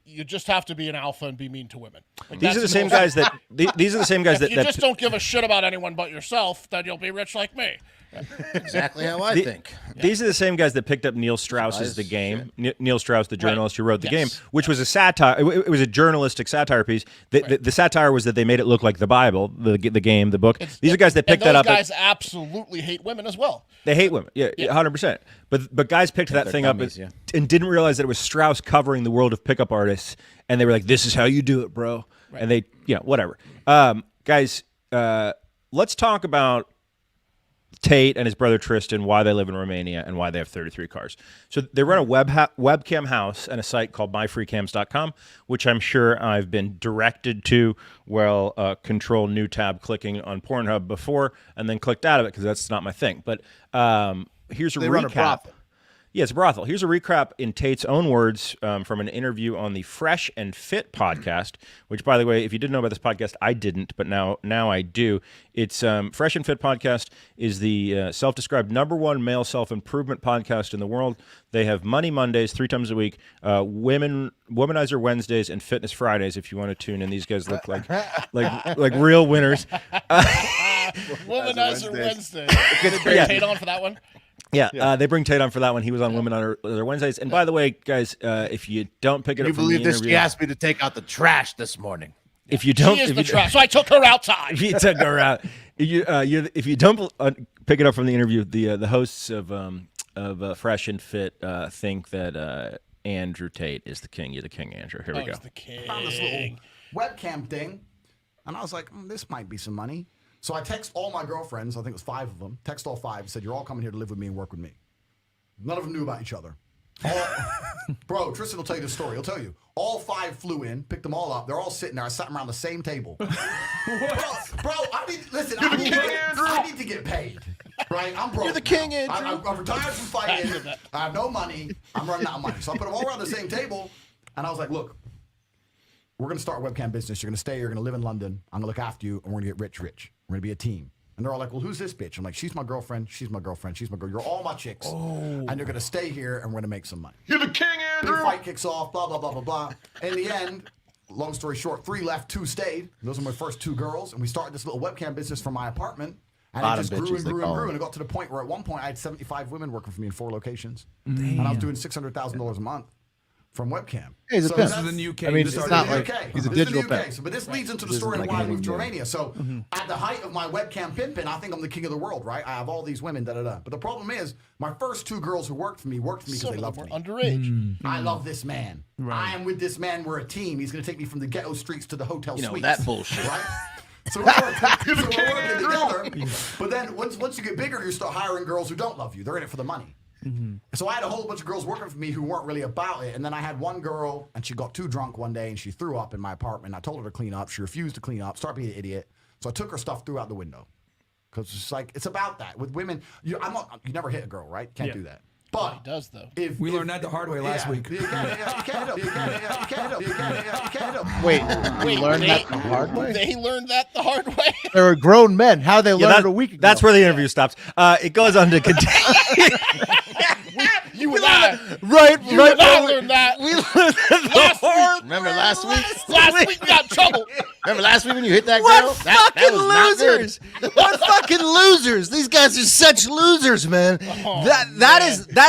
you just have to be an alpha and be mean to women. Like, These that's are the the same most- guys that these are the same guys If that you just don't give a shit about anyone but yourself, then you'll be rich like me. Exactly how I think. These are the same guys that picked up Neil Strauss's The Game. Neil Strauss, the journalist who wrote The Yes. Game, which was a satire. It was a journalistic satire piece. The satire was that they made it look like the Bible, the game, the book. These are guys that picked and that those up. guys absolutely hate women as well. They hate women. Yeah, 100%. But guys picked that they're thing dummies, up yeah. and didn't realize that it was Strauss covering the world of pickup artists. And they were like, this is how you do it, bro. Right. And they, whatever. Guys, let's talk about Tate and his brother Tristan, why they live in Romania and why they have 33 cars. So they run a webcam house and a site called myfreecams.com, which I'm sure I've been directed to while control new tab clicking on Pornhub before and then clicked out of it because that's not my thing. But here's a They recap. run a brothel. Yeah, it's a brothel. Here's a recap in Tate's own words from an interview on the Fresh and Fit podcast, which, by the way, if you didn't know about this podcast, I didn't, but now I do. It's Fresh and Fit podcast is the self-described #1 male self-improvement podcast in the world. They have Money Mondays 3 times a week, Womanizer Wednesdays, and Fitness Fridays. If you want to tune in, these guys look like real winners. Womanizer Wednesday. Did they bring Tate on for that one? Yeah, they bring Tate on for that one. He was on Women on Other Wednesdays. And by the way, guys, if you don't pick it You up from the believe this? interview, She asked me to take out the trash this morning. if you don't, She is if the you, trash. So I took her outside. if you took her out, if you don't pick it up from the interview, the hosts of Fresh and Fit think that Andrew Tate is the king. You're the king, Andrew. Here we go. He's the king. Found this little webcam thing, and I was like, this might be some money. So I text all my girlfriends, I think it was 5 of them, text all 5, said, you're all coming here to live with me and work with me. None of them knew about each other. Bro, Tristan will tell you the story. He'll tell you. All 5 flew in, picked them all up. They're all sitting there. I sat them around the same table. bro, I need to get paid. Right? I'm broke. You're the king, now. Andrew. I'm retired from fighting. I have no money. I'm running out of money. So I put them all around the same table, and I was like, look, we're going to start a webcam business. You're going to stay. You're going to live in London. I'm going to look after you, and we're going to get rich. We're going to be a team. And they're all like, well, who's this bitch? I'm like, she's my girlfriend. She's my girlfriend. She's my girl. You're all my chicks. And you're going to stay here, and we're going to make some money. You're the king, Big Andrew. fight kicks off, blah, blah, blah, blah, blah. In the end, long story short, 3 left, 2 stayed. Those are my first 2 girls. And we started this little webcam business from my apartment. And Bottom it just grew bitches, and they grew call and grew. them. And it got to the point where at one point I had 75 women working for me in 4 locations. And I was doing $600,000 a month from webcam. Hey, he's a So pimp. that's- This is the new king. I mean, this it's is not the like UK. he's a This is the digital UK. pimp. So, but this leads into the This story isn't of like why I an moved to Indian. Romania. So at the height of my webcam pimping, I think I'm the king of the world, right? I have all these women, da-da-da. But the problem is, my first 2 girls who worked for me because Some they of them loved were me. underage. I love this man. I am with this man. We're a team. He's going to take me from the ghetto streets to the hotel suites. that bullshit. Right? So we're working together. But then once you get bigger, you start hiring girls who don't love you. They're in it for the money. So I had a whole bunch of girls working for me who weren't really about it. And then I had one girl, and she got too drunk one day, and she threw up in my apartment. I told her to clean up. She refused to clean up, started being an idiot. So I took her stuff, threw out the window. Because it's like, it's about that. With women, you never hit a girl, right? Can't do that. But He does, though. We learned that the hard way last week. You can't hit them. Wait, we learned that the hard way? They learned that the hard way. They were grown men. How they learned it a week ago? That's where the interview stops. It goes on to continue. You and I. right. You and I learned that. We learned that the Last hard. Remember last week? Last week we got in trouble. Remember last week when you hit that What girl? fucking was not good. losers! What fucking losers! These guys are such losers, man. That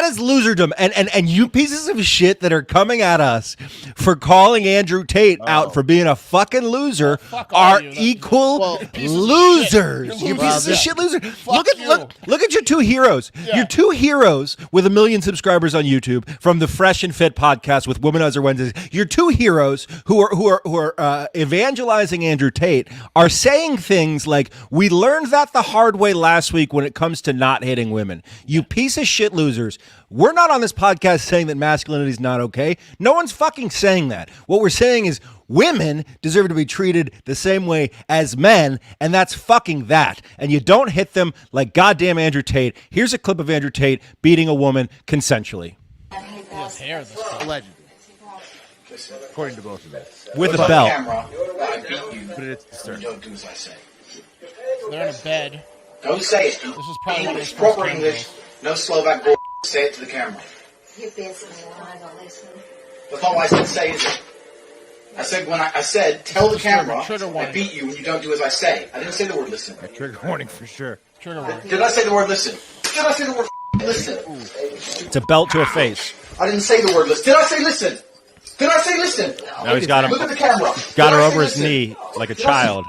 is loserdom. And you pieces of shit that are coming at us for calling Andrew Tate out for being a fucking loser are equal losers. You pieces of shit loser. Look at your two heroes. Yeah. Your two heroes with 1 million subscribers on YouTube from the Fresh and Fit podcast with Womanizer Wednesdays. Your two heroes who are evangelizing Andrew Tate are saying things like, "We learned that the hard way last week when it comes to not hitting women." You piece of shit losers. We're not on this podcast saying that masculinity is not okay. No one's fucking saying that. What we're saying is women deserve to be treated the same way as men, and that's fucking that. And you don't hit them like goddamn Andrew Tate. Here's a clip of Andrew Tate beating a woman consensually. He has hair this time. Allegedly. According to both of them. With a belt. But it's disturbing. Don't do as I say. They're in a bed. Don't say it. This is probably one of English, those proper first English. cameras. No Slovak bull. Say it to the camera. You're basically lying, don't listen. That's not what I said. Say it. I said tell the camera Trigger I warning. beat you when you don't do as I say. I didn't say the word listen. A trigger warning for sure. Trigger warning. Did I say the word listen? Did I say the word listen? It's a belt to a face. I didn't say the word listen. Did I say listen? Did I say listen? Now he's got him. Look at the camera. Got her Did I say over his listen? knee like a Did I say child.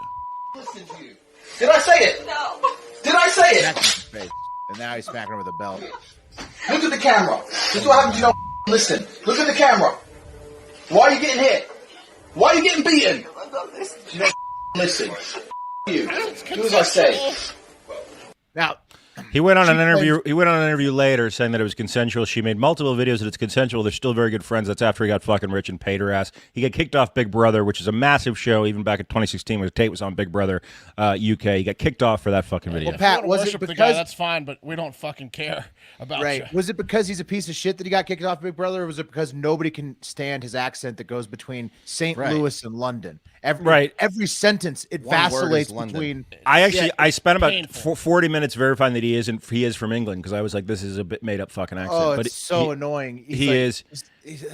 Listen to you. Did I say it? No. Did I say it? Smacking his face. And now he's smacking him with a belt. Look at the camera. This is what happens when you don't listen. Look at the camera. Why are you getting hit? Why are you getting beaten? You don't listen. You. Do as I say. Now, He went on an interview. He went on an interview later saying that it was consensual. She made multiple videos that it's consensual. They're still very good friends. That's after he got fucking rich and paid her ass. He got kicked off Big Brother, which is a massive show. Even back in 2016, when Tate was on Big Brother UK, he got kicked off for that fucking video. Well, Pat, If you wanna was it worship the guy, because that's fine, but we don't fucking care about right? you. Was it because he's a piece of shit that he got kicked off Big Brother, or was it because nobody can stand his accent that goes between St. Right. Louis and London? Right. Every sentence it One word is vacillates London. between. I spent about painful. 40 minutes verifying that he is from England because I was like, this is a bit made up fucking accent. Oh, but it's so he- annoying. He's he like- is. he's-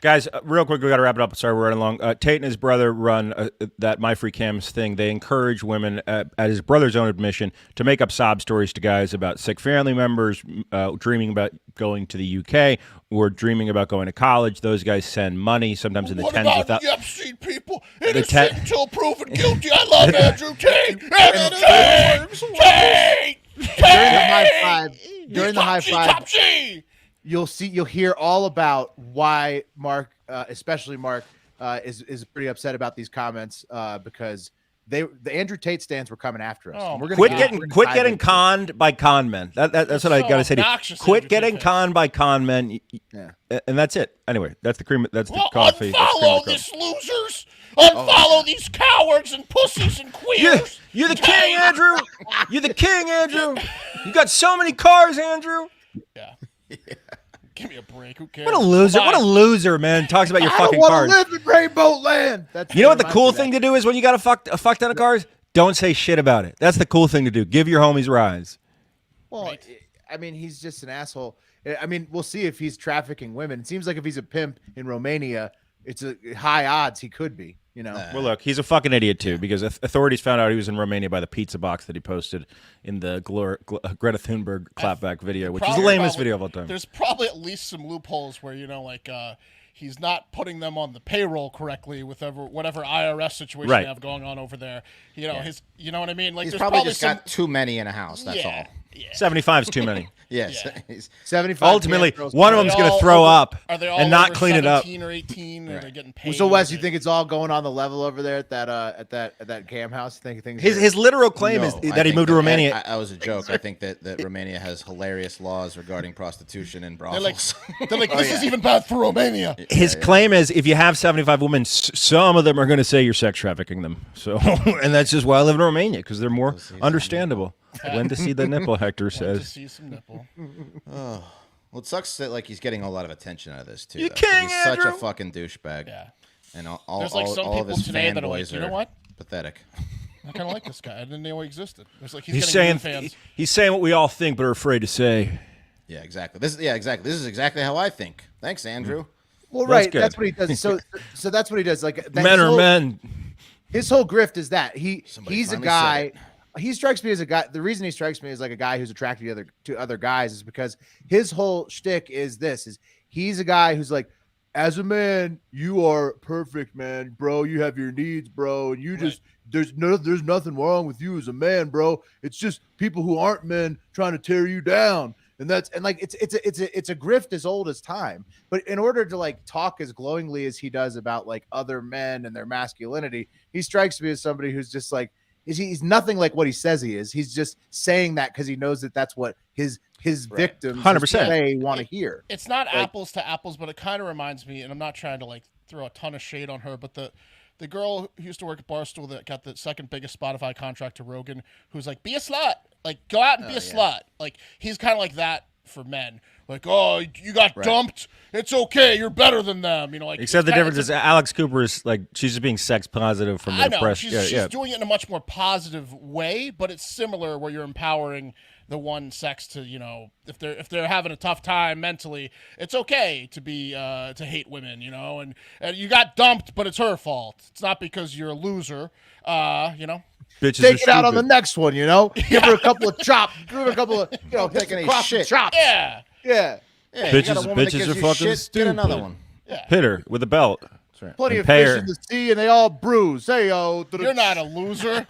Guys, real quick, we got to wrap it up. Sorry, we're running long. Tate and his brother run that My Free Cams thing. They encourage women, at his brother's own admission, to make up sob stories to guys about sick family members, dreaming about going to the UK, or dreaming about going to college. Those guys send money, sometimes in the What tens about without. the Epstein people? The Innocent ten- until proven guilty. I love Andrew Tate. Andrew Tate. during the high five, during the high Topsy, five, topsy. you'll hear all about why Mark, especially Mark, is pretty upset about these comments because the Andrew Tate stands were coming after us. Oh, And we're gonna Quit get- getting we're gonna quit dive getting into it. conned by con men. That's what I so got to say to you. obnoxious, Quit Andrew getting Tate. conned by con men. Yeah. And that's it. Anyway, that's the cream. That's the Well, coffee. That's the cream unfollow of the these losers. Unfollow these cowards and pussies and queers. You're the king, Andrew. You're the king, Andrew. You got so many cars, Andrew. Yeah. Give me a break. Who cares? What a loser. What a Bye. loser, man. Talks about your I don't fucking want cars. to live in Rainbow Land. That's You know what the reminds cool me of thing that. to do is when you got a fuck ton of cars? Don't say shit about it. That's the cool thing to do. Give your homies rides. Well, I mean, he's just an asshole. I mean, we'll see if he's trafficking women. It seems like if he's a pimp in Romania, it's a high odds he could be. You know, Well, look, he's a fucking idiot too because authorities found out he was in Romania by the pizza box that he posted in the Greta Thunberg clapback video, which is the Probably- lamest video of all time. There's probably at least some loopholes where, like, he's not putting them on the payroll correctly with whatever IRS situation Right. they have going on over there. You know what I mean? Like, He's there's probably just some, got too many in a house. That's all. Yeah. 75 is too many. Yes. Yeah. He's- 75. Ultimately, girls- one of Are them's they going to all throw over- up Are they all and not over clean it up. 17 or 18? Are they getting paid? So Wes, you think it's all going on the level over there at that cam house? You think things? His literal claim is No, I that he think moved to Romania. I was a joke. I think that Romania has hilarious laws regarding prostitution and They're like, brothels. this is even bad for Romania. His claim is if you have 75 women, some of them are going to say you're sex trafficking them. So, and that's just why I live in Romania because they're more understandable. When to see the nipple, Hector Want to says. see some nipple. Well, it sucks that like he's getting a lot of attention out of this too. You though, 'cause king, he's such a Andrew. fucking douchebag. Yeah. And all, There's, like, some all of people his today that are like, fanboys you know are what? pathetic. I kind of like this guy. I didn't know he existed. There's like He's getting saying new fans. he's saying what we all think but are afraid to say. Yeah, exactly. This is exactly how I think. Thanks, Andrew. Well, That's right. good. That's what he does. So that's what he does. Like that Men are whole- men. his whole grift is that Somebody he's a finally guy. said He strikes me as a guy. The reason he strikes me as like a guy who's attracted to other guys is because his whole shtick is he's a guy who's like, as a man, you are perfect, man, bro. You have your needs, bro, and you just there's nothing wrong with you as a man, bro. It's just people who aren't men trying to tear you down. And like it's a grift as old as time. But in order to like talk as glowingly as he does about like other men and their masculinity, he strikes me as somebody who's just like he's nothing like what he says he is. He's just saying that because he knows that that's what his victims 100% want to hear. It's not apples to apples, but it kind of reminds me, and I'm not trying to like throw a ton of shade on her, but the girl who used to work at Barstool that got the second biggest Spotify contract to Rogan, who's like, be a slut. Like, go out and be a slut. Like, he's kind of like that for men. Like, oh, you got dumped. It's okay. You're better than them. You know, like. Except the difference is Alex Cooper is like, she's just being sex positive from the I know. press. She's doing it in a much more positive way, but it's similar where you're empowering the one sex to, you know, if they're having a tough time mentally, it's okay to be to hate women, you know, and you got dumped, but it's her fault. It's not because you're a loser, you know. Bitches take it out on the next one, you know. Give her a couple of chops. Give her a couple of, you know, taking a shit chops. Yeah. Bitches are fucking shit, stupid. Get another one. Yeah. Hit her with a belt. That's right. Plenty And of pay fish her. in the sea, and they all bruise. Hey yo, You're not a loser.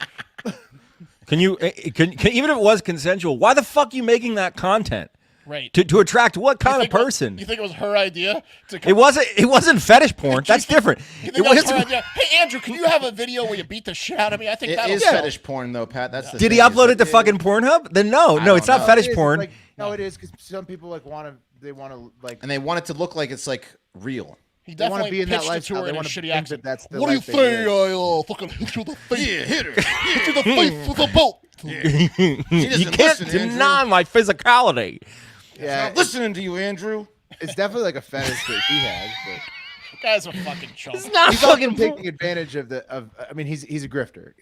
Can you can even if it was consensual? Why the fuck are you making that content? Right. To attract what kind of person? You think it was her idea? It wasn't fetish porn. That's different. You think that was her idea? Hey Andrew, can you have a video where you beat the shit out of me? I think that is fetish porn though, Pat. That's the Did he thing, upload is it to fucking Pornhub? Then no, it's not fetish porn. Like, no, it is because some people like want to like, and they want it to look like it's like real. He they want to definitely be in that pitched it lifestyle. to her They in a want to shitty think accent. that that's the What do you life they say? live. I fucking hit you in the face. Yeah, hit her. Hit you in the face with a boat. You can't deny my physicality. Yeah, Not listening to you, Andrew. It's definitely like a fetish that he has. But That guy's a fucking chump. It's not he's fucking also taking advantage of I mean, he's a grifter,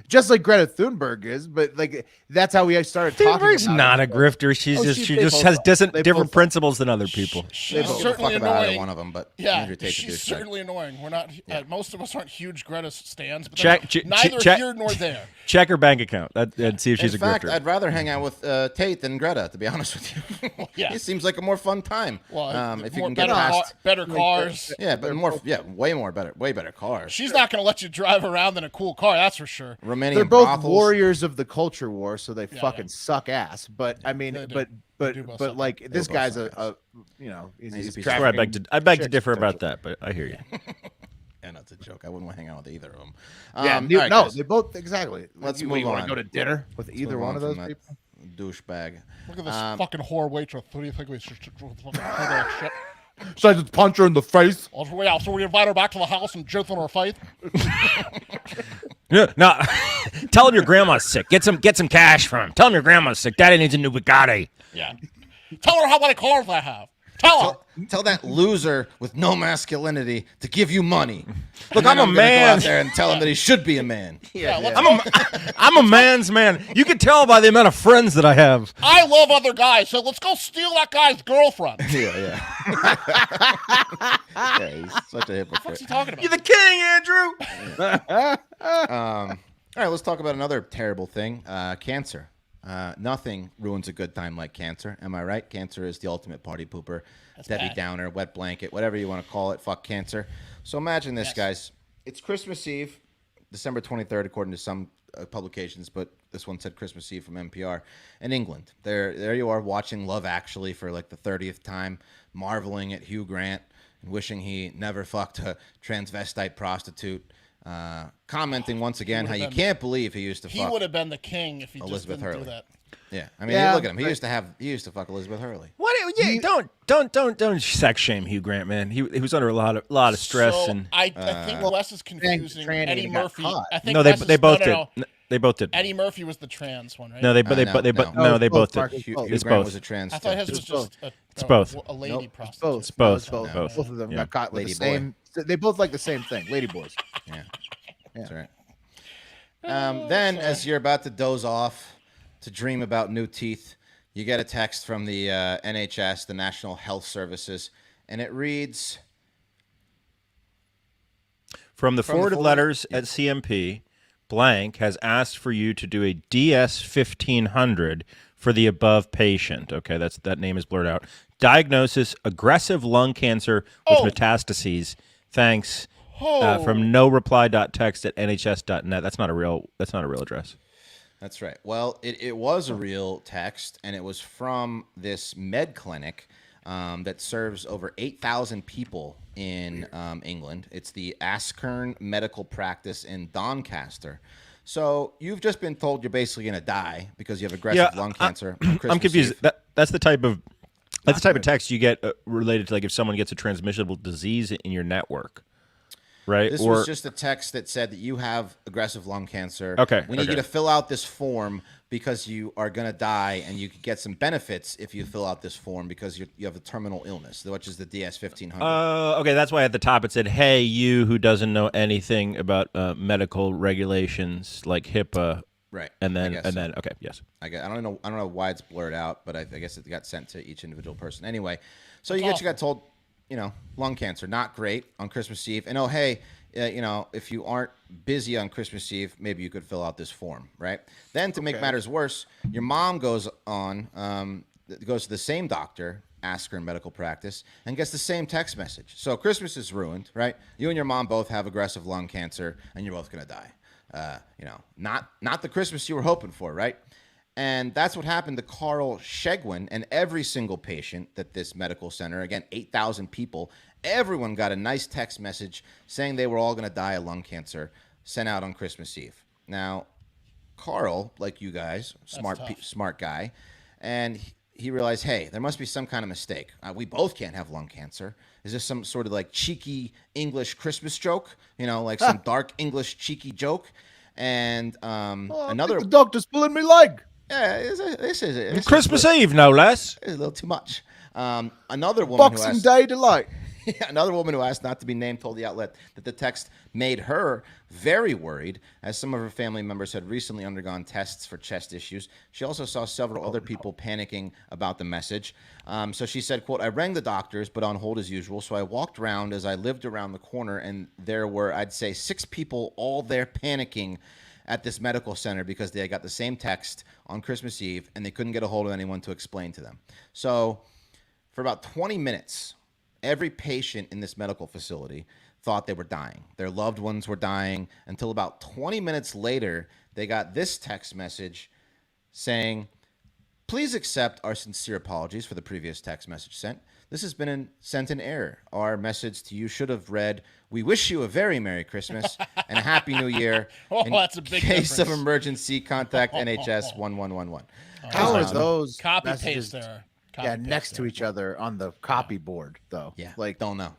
just like Greta Thunberg is. But like that's how we started talking. Thunberg's about not it. a grifter. She they just both has are. They different both are. principles than other people. She's Fuck certainly about either annoying. one of them, but Yeah, Andrew Tate's a she's douchebag. certainly annoying. We're not. Most of us aren't huge Greta stands, but Check- that's che- neither check- here nor there. Check her bank account and see if she's In a fact, grifter. I'd rather hang out with Tate than Greta, to be honest with you. Yeah. He seems like a more fun time. Well, if you more can get better, past, better cars. yeah, but way better cars. She's not going to let you drive around in a cool car. That's for sure. Romanian They're both brothels. warriors of the culture war, so they fucking suck ass. But I mean, They do. but They do both but suck like this both guy's suck a you know he's He's a piece of That's where trafficking I beg to chicks, differ about potentially. that, but I hear you. Yeah, that's a joke. I wouldn't want to hang out with either of them. Yeah, all right, no, guys. they both exactly. Let's you move want to on. go to dinner with Let's either move one on of those from that people? douchebag. Look at this fucking whore waitress. What do you think we should fucking that shit? So I just punch her in the face. So we invite her back to the house and jizz on her face. Yeah, no, tell him your grandma's sick. Get some cash from him. Tell him your grandma's sick. Daddy needs a new Bugatti. Yeah. Tell her how many cars I have. Tell her. Tell that loser with no masculinity to give you money. Look, And then I'm a gonna man. Go out there and tell him that he should be a man. I'm a man's man. You can tell by the amount of friends that I have. I love other guys, so let's go steal that guy's girlfriend. Yeah. Yeah, he's such a hypocrite. What's he talking about? You're the king, Andrew. All right, let's talk about another terrible thing, cancer. Nothing ruins a good time like cancer. Am I right? Cancer is the ultimate party pooper. Debbie bad. Downer, wet blanket, whatever you want to call it. Fuck cancer. So imagine this, guys. It's Christmas Eve, December 23rd, according to some publications, but this one said Christmas Eve from NPR. In England, there you are watching Love Actually for like the 30th time, marveling at Hugh Grant and wishing he never fucked a transvestite prostitute. Commenting once again how you can't believe he used to He fuck would have been the king if he Elizabeth just didn't Hurley. do that. Yeah, I mean, Yeah, look at him. He but- used to fuck Elizabeth Hurley. What? Yeah, don't sex shame Hugh Grant, man. He was under a lot of stress So and I think Wes is confusing Tranny Eddie got Murphy. caught. I think no, Wes they is- both no, did. no, no. They both did. Eddie Murphy was the trans one, right? No, they No, both did. Marcus, Hugh It's Grant both. was a trans. I thought his too. was just It's both. a lady Nope, it's prostitute. both. It's both. No, it's Both. Both of them Yeah. got caught with Lady the boy. same. They both like the same thing, lady boys. Yeah, that's right. Then, as you're about to doze off to dream about new teeth, you get a text from the NHS, the National Health Services, and it reads, From the forwarded forwarded- letters at CMP, blank has asked for you to do a DS 1500 for the above patient. Okay, that name is blurred out. Diagnosis: aggressive lung cancer with metastases. Thanks. From no reply.text at nhs.net. That's not a real address. That's right. Well, it was a real text, and it was from this med clinic that serves over 8,000 people in England. It's the Askern Medical Practice in Doncaster. So you've just been told you're basically going to die because you have aggressive lung cancer. on Christmas I'm confused. Eve. That's the type of text you get related to, like, if someone gets a transmissible disease in your network, right? This was just a text that said that you have aggressive lung cancer. Okay, We need okay. you to fill out this form because you are going to die, and you could get some benefits if you fill out this form because you have a terminal illness, which is the DS 1500. Okay, that's why at the top it said, "Hey, you who doesn't know anything about medical regulations like HIPAA." Right. And then I guess so. okay, yes. I don't know why it's blurred out, but I guess it got sent to each individual person. Anyway, so you got told, lung cancer, not great on Christmas Eve. And hey, if you aren't busy on Christmas Eve, maybe you could fill out this form, right? Then to make matters worse, your mom goes to the same doctor, Askern Medical Practice, and gets the same text message. So Christmas is ruined, right? You and your mom both have aggressive lung cancer, and you're both gonna die. Not the Christmas you were hoping for, right? And that's what happened to Carl Shegwin and every single patient that this medical center, again, 8,000 people, everyone got a nice text message saying they were all going to die of lung cancer sent out on Christmas Eve. Now, Carl, like you guys, smart guy, and he realized, hey, there must be some kind of mistake. We both can't have lung cancer. Is this some sort of like cheeky English Christmas joke? Like some dark English cheeky joke? And another... The doctor's pulling me leg. Yeah, this is Christmas Eve, no less. It's a little too much. Another woman Boxing who asked, Day delight. another woman who asked not to be named told the outlet that the text made her very worried, as some of her family members had recently undergone tests for chest issues. She also saw several other people panicking about the message. So she said, quote, "I rang the doctors, but on hold as usual. So I walked around as I lived around the corner, and there were, I'd say, 6 people all there panicking at this medical center because they got the same text on Christmas Eve, and they couldn't get a hold of anyone to explain to them." So for about 20 minutes, every patient in this medical facility thought they were dying. Their loved ones were dying until about 20 minutes later, they got this text message saying, "Please accept our sincere apologies for the previous text message sent. This has been sent in error. Our message to you should have read, 'We wish you a very Merry Christmas and a Happy New Year. In that's a big case difference. of emergency, contact NHS 1111. How are those Copy messages, paste there. next to each other on the copy board, though? Yeah, Like, don't know.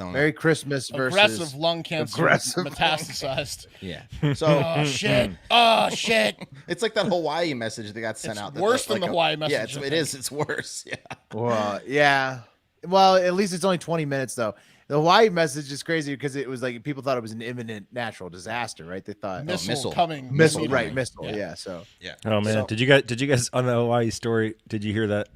Merry Christmas versus Aggressive lung cancer aggressive metastasized. Yeah. So Oh shit! Oh shit! it's like that Hawaii message that got sent It's out. worse than the Hawaii message, Yeah, I it think. is. It's worse. Yeah. Well, yeah. Well, at least it's only 20 minutes, though. The Hawaii message is crazy because it was like people thought it was an imminent natural disaster, right? They thought Missile coming. missile, immediately. right? Missile, yeah. So Yeah. Oh man, So- did you guys on the Hawaii story? Did you hear that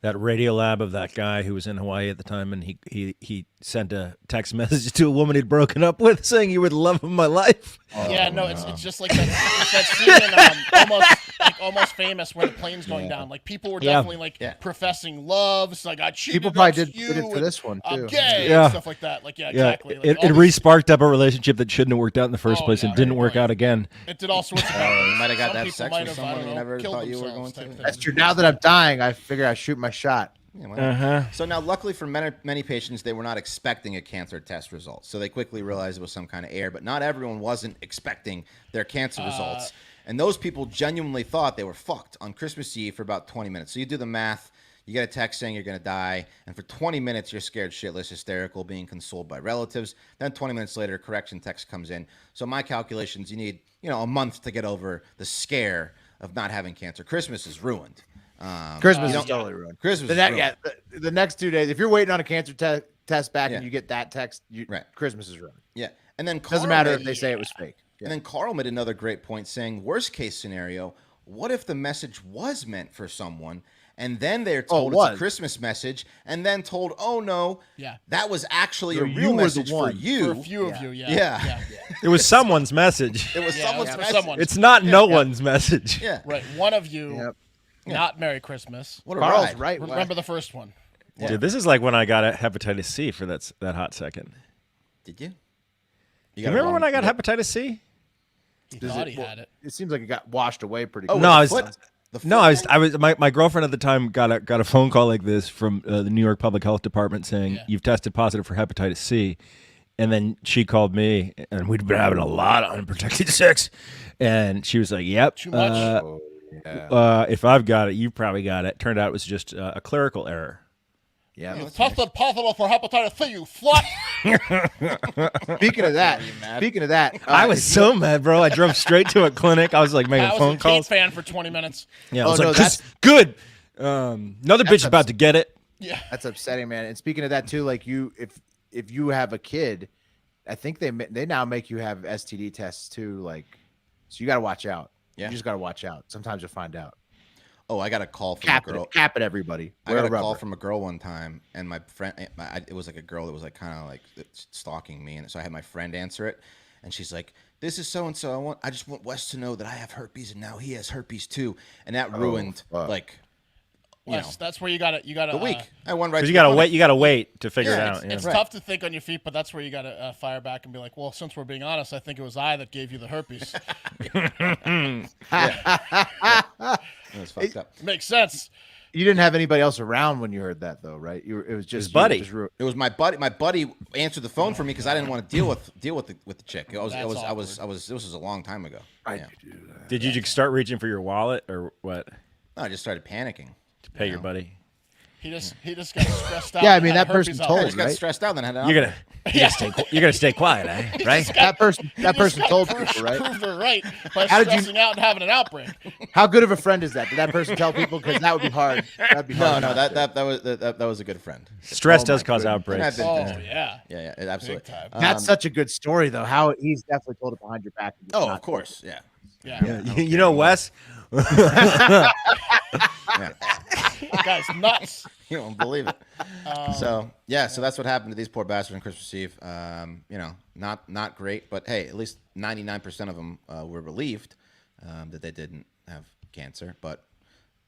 that radio lab of that guy who was in Hawaii at the time, and he sent a text message to a woman he'd broken up with, saying, "You were the love of my life." Yeah, no, it's just like that scene in almost famous where the plane's going down. Like people were definitely professing love. It's like I cheated. people probably against did it you, for and this one I'm too. gay Yeah. and stuff like that. Like exactly. Like, It all these- re-sparked up a relationship that shouldn't have worked out in the first Oh, place. yeah, It didn't right, work right. out again. It did all sorts of. You might have got Some that people sex might with have, someone I don't you know, never killed thought you were themselves going type to. thing. That's true. Now that I'm dying, I figure I shoot my shot. Yeah, well, So now, luckily for many patients, they were not expecting a cancer test result. So they quickly realized it was some kind of error. But not everyone wasn't expecting their cancer results. And those people genuinely thought they were fucked on Christmas Eve for about 20 minutes. So you do the math. You get a text saying you're going to die. And for 20 minutes, you're scared shitless, hysterical, being consoled by relatives. Then 20 minutes later, a correction text comes in. So my calculations, you need a month to get over the scare of not having cancer. Christmas is ruined. Christmas is totally ruined. Christmas The, is ne- ruined. yeah, the next 2 days, if you're waiting on a cancer test back Yeah. and you get that text, Right. Christmas is ruined. Yeah. And then Carl Doesn't matter made- if they say it was fake. And then Carl made another great point saying, worst case scenario, what if the message was meant for someone and then they're told it's a Christmas message, and then told, oh no, that was actually a real message for you. For a few of you, yeah. It was someone's message. It was someone's message. Someone. It's not no one's message. Yeah. Right. One of you, not Merry Christmas. What a Carl's ride. right. Remember the first one. Dude, this is like when I got a hepatitis C for that hot second. Did you? You remember when I got hepatitis C? He thought he had it. It seems like it got washed away pretty Oh, quick. No, I was. My girlfriend at the time got a phone call like this from the New York Public Health Department saying you've tested positive for hepatitis C, and then she called me, and we'd been having a lot of unprotected sex, and she was like, "Yep, too much." If I've got it, you probably got it." Turned out it was just a clerical error. Yeah. You tested positive for hepatitis C, you slut. Speaking of that, I was so mad, bro. I drove straight to a clinic. I was like making phone calls. I was a Tate fan for 20 minutes. Yeah, I was like, good. Another bitch about to get it. Yeah, that's upsetting, man. And speaking of that too, like if you have a kid, I think they now make you have STD tests too. Like, so you got to watch out. Yeah, you just got to watch out. Sometimes you'll find out. Oh, I got a call from a girl. Cap it, everybody. I got a call from a girl one time, and my friend, it was like a girl that was like kind of like stalking me, and so I had my friend answer it, and she's like, "This is so and so. I just want Wes to know that I have herpes, and now he has herpes too," and that ruined like. Wes, that's where you got the week. I won right. Because you gotta wait to figure it out. It's tough to think on your feet, but that's where you got to fire back and be like, "Well, since we're being honest, I think it was I that gave you the herpes." That was fucked up. Makes sense. You didn't have anybody else around when you heard that, though, right? It was just his buddy. It was my buddy. My buddy answered the phone for me because I didn't want to deal with the chick. This was a long time ago. Did you start reaching for your wallet or what? No, I just started panicking to pay your buddy. He just got stressed out. Yeah, I mean that person told. I just got stressed out, then had you're gonna stay quiet, eh? Right? That person told people, right? Proved her right by stressing out and having an outbreak. How good of a friend is that? Did that person tell people? Because that would be hard. That'd be hard. No, that was a good friend. Stress does cause outbreaks. Yeah, absolutely. That's such a good story, though. How he's definitely told it behind your back. Oh, of course, yeah. You know, Wes. Guy's nuts. You won't believe it. So that's what happened to these poor bastards on Christmas Eve. Not great, but hey, at least 99% of them were relieved that they didn't have cancer. But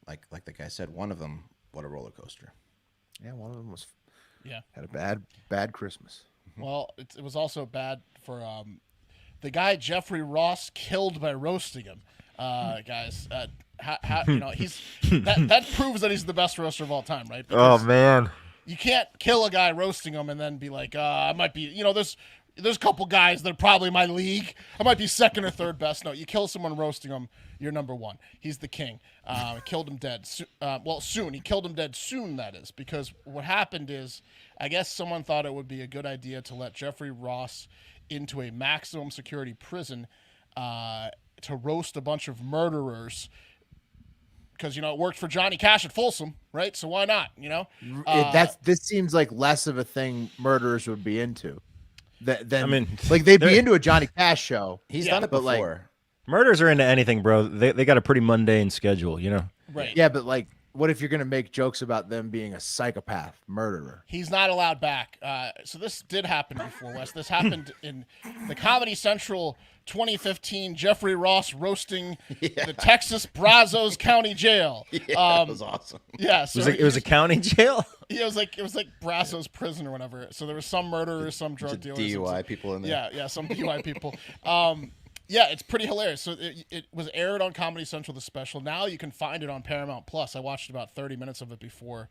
like the guy said, one of them, what a roller coaster. Yeah, one of them had a bad Christmas. Well, it was also bad for the guy Jeffrey Ross killed by roasting him. Guys, he's that proves that he's the best roaster of all time, right? Because man, you can't kill a guy roasting him and then be like, I might be, there's a couple guys that are probably in my league. I might be second or third best. No, you kill someone roasting him, you're number one. He's the king. Killed him dead. Soon. He killed him dead soon, that is, because what happened is, I guess someone thought it would be a good idea to let Jeffrey Ross into a maximum security prison to roast a bunch of murderers because, it worked for Johnny Cash at Folsom, right? So why not, This seems like less of a thing murderers would be into. Than they'd be into a Johnny Cash show. He's done it before. Murders are into anything, bro. They got a pretty mundane schedule, Right. Yeah, but what if you're going to make jokes about them being a psychopath murderer? He's not allowed back. So this did happen before, Wes. This happened in the Comedy Central 2015 Jeffrey Ross roasting the Texas Brazos County Jail. That was awesome. Yeah, so it was a county jail. Yeah, it was like Brazos prison or whatever. So there were some murderers, some drug dealers, DUI people in there. Yeah, some DUI people. Yeah, it's pretty hilarious. So it was aired on Comedy Central, the special. Now you can find it on Paramount Plus. I watched about 30 minutes of it before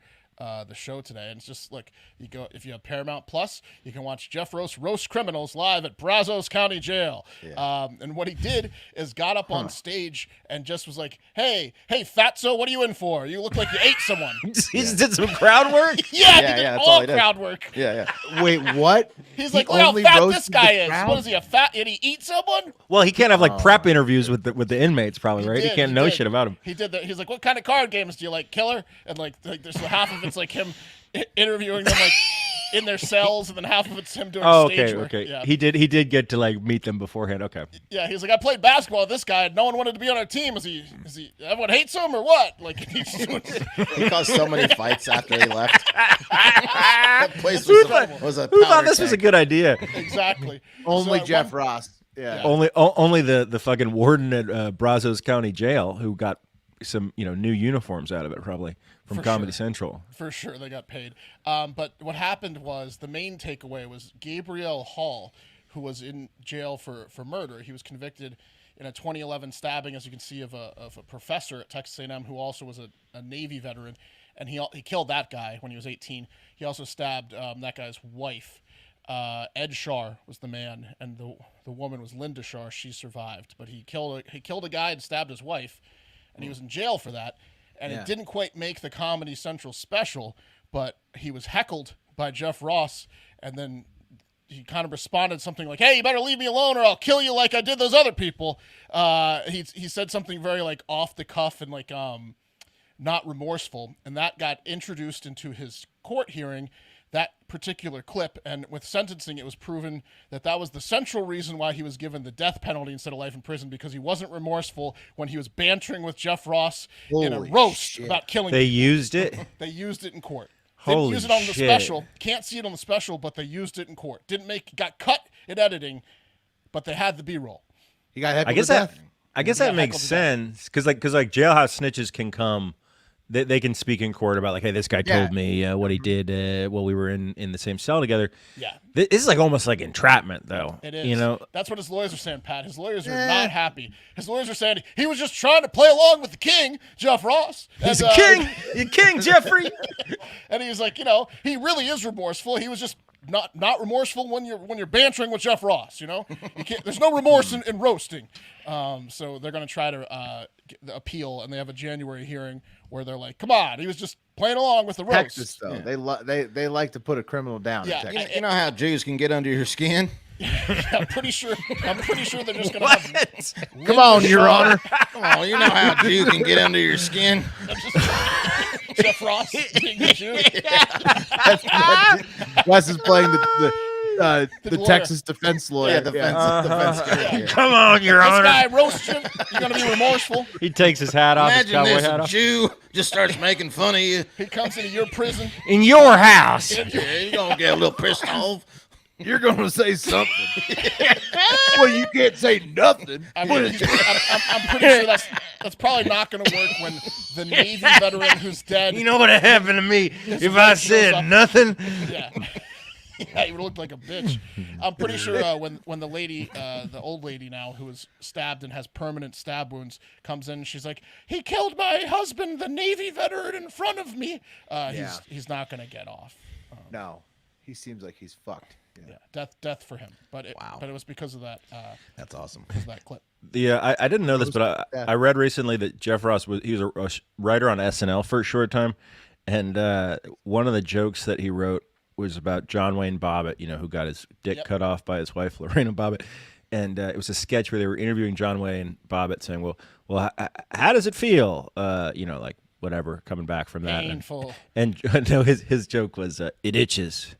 the show today, and it's just if you have Paramount Plus, you can watch Jeff roast criminals live at Brazos County Jail. Yeah. And what he did is got up on stage and just was like, "Hey, fatso, what are you in for? You look like you ate someone." He just did some crowd work. He did all crowd work. Yeah. Wait, what? He's like, look how fat this guy is. What is he, a fat? Did he eat someone? Well, he can't have prep interviews with the inmates, probably, right? He can't know shit about him. He did that. He's like, what kind of card games do you like, killer? And there's half of it's like him interviewing them, like in their cells, and then half of it's him doing Oh, stage okay, work. okay. Yeah. He did get to like meet them beforehand. Okay. Yeah, he's like, I played basketball with this guy. No one wanted to be on our team. Is he? Everyone hates him or what? Like he's He caused so many fights after he left. That place was a Who thought powder this was a tank. good idea? exactly. Only So, Jeff Ross. Yeah. Only the fucking warden at Brazos County Jail who got some new uniforms out of it probably from For Comedy sure. Central. For sure, they got paid. But what happened was the main takeaway was Gabriel Hall, who was in jail for murder. He was convicted in a 2011 stabbing, as you can see, of a professor at Texas A&M who also was a Navy veteran, and he killed that guy when he was 18. He also stabbed that guy's wife. Ed Shar was the man, and the woman was Linda Shar. She survived, but he killed a guy and stabbed his wife, and he was in jail for that. And it didn't quite make the Comedy Central special, but he was heckled by Jeff Ross, and then he kind of responded something like, "Hey, you better leave me alone, or I'll kill you like I did those other people." He said something very like off the cuff and like not remorseful, and that got introduced into his court hearing. That particular clip, and with sentencing, it was proven that was the central reason why he was given the death penalty instead of life in prison, because he wasn't remorseful when he was bantering with Jeff Ross in a Holy roast shit. about killing They people. used it. They used it in court. Holy Didn't use it on the shit. special. Can't see it on the special, but they used it in court. Got cut in editing, but they had the B-roll. He got heckled I guess to death. that makes heckled to death. sense because like jailhouse snitches can come. They can speak in court about like, hey, this guy told me what he did while we were in the same cell together. Yeah. This is like almost like entrapment, though. It is. You know, That's what his lawyers are saying, Pat. His lawyers are not happy. His lawyers are saying he was just trying to play along with the king, Jeff Ross. he's And, a king. You king, Jeffrey. And he was like, he really is remorseful. He was just not remorseful when you're bantering with Jeff Ross. You can't. There's no remorse in roasting. So they're gonna try to appeal, and they have a January hearing where they're like, "Come on, he was just playing along with the roast." Texas though, they like to put a criminal down. Yeah. in Texas. You know how Jews can get under your skin? I'm pretty sure they're just gonna have. Come on, Your Honor. Come on, you know how a Jew can get under your skin? Jeff Ross being the Jew. Wes is playing the lawyer. Texas defense lawyer. Yeah, defense attorney. Come on, Your This Honor. guy roasts you. You're gonna be remorseful. He takes his hat off. His Imagine cowboy this, hat a off. Jew just starts making fun of you. He comes into your prison. In your house. Yeah, you're going to get a little pissed off. You're gonna say something. Well, you can't say nothing. I'm pretty sure that's probably not going to work when the Navy veteran who's dead. You know what would happen to me if I wife shows said up. nothing? Yeah. Yeah, he would look like a bitch. I'm pretty sure when the lady, the old lady now who was stabbed and has permanent stab wounds, comes in, and she's like, "He killed my husband, the Navy veteran, in front of me." He's not going to get off. No, he seems like he's fucked. Yeah, death for him. But it was because of that. That's awesome. Because of that clip. Yeah, I didn't know this, but I read recently that Jeff Ross was a writer on SNL for a short time, and one of the jokes that he wrote was about John Wayne Bobbitt, who got his dick cut off by his wife Lorena Bobbitt, and it was a sketch where they were interviewing John Wayne Bobbitt, saying, "Well, how does it feel? Like whatever, coming back from that." Painful. And no, his joke was, "It itches."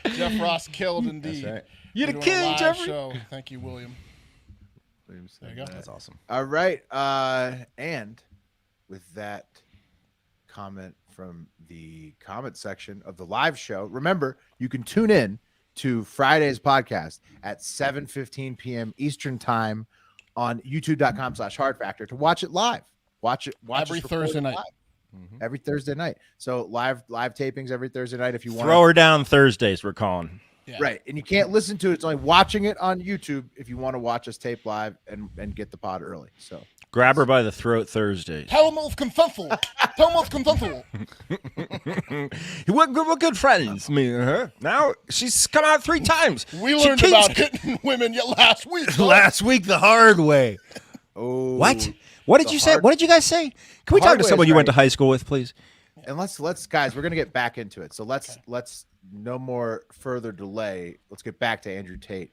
Jeff Ross killed indeed. That's right. You're the We're doing a king, live Jeffrey. show. Thank you, William. There you go. That's awesome. All right. And with that comment from the comment section of the live show, remember, you can tune in to Friday's podcast at 7:15 p.m. Eastern time on youtube.com/Hard Factor to watch it live. Watch Every us record Thursday it night. live. Every Thursday night. So live tapings every Thursday night if you want. Throw her down Thursdays, we're calling. Yeah. Right. And you can't listen to it. It's only watching it on YouTube if you want to watch us tape live and get the pod early. So Grab her by the throat Thursdays. Tell him of confuffle. Tell him of confuffle. We're good friends, me and her. Now she's come out 3 times. We She learned keeps- about hitting women yet last week. Huh? last week the hard way. oh What? What did you say? hard- What did you guys say? Can we hard talk to way someone is you went to right. high school with, please? and let's guys, we're gonna get back into it. So let's no more further delay. Let's get back to Andrew Tate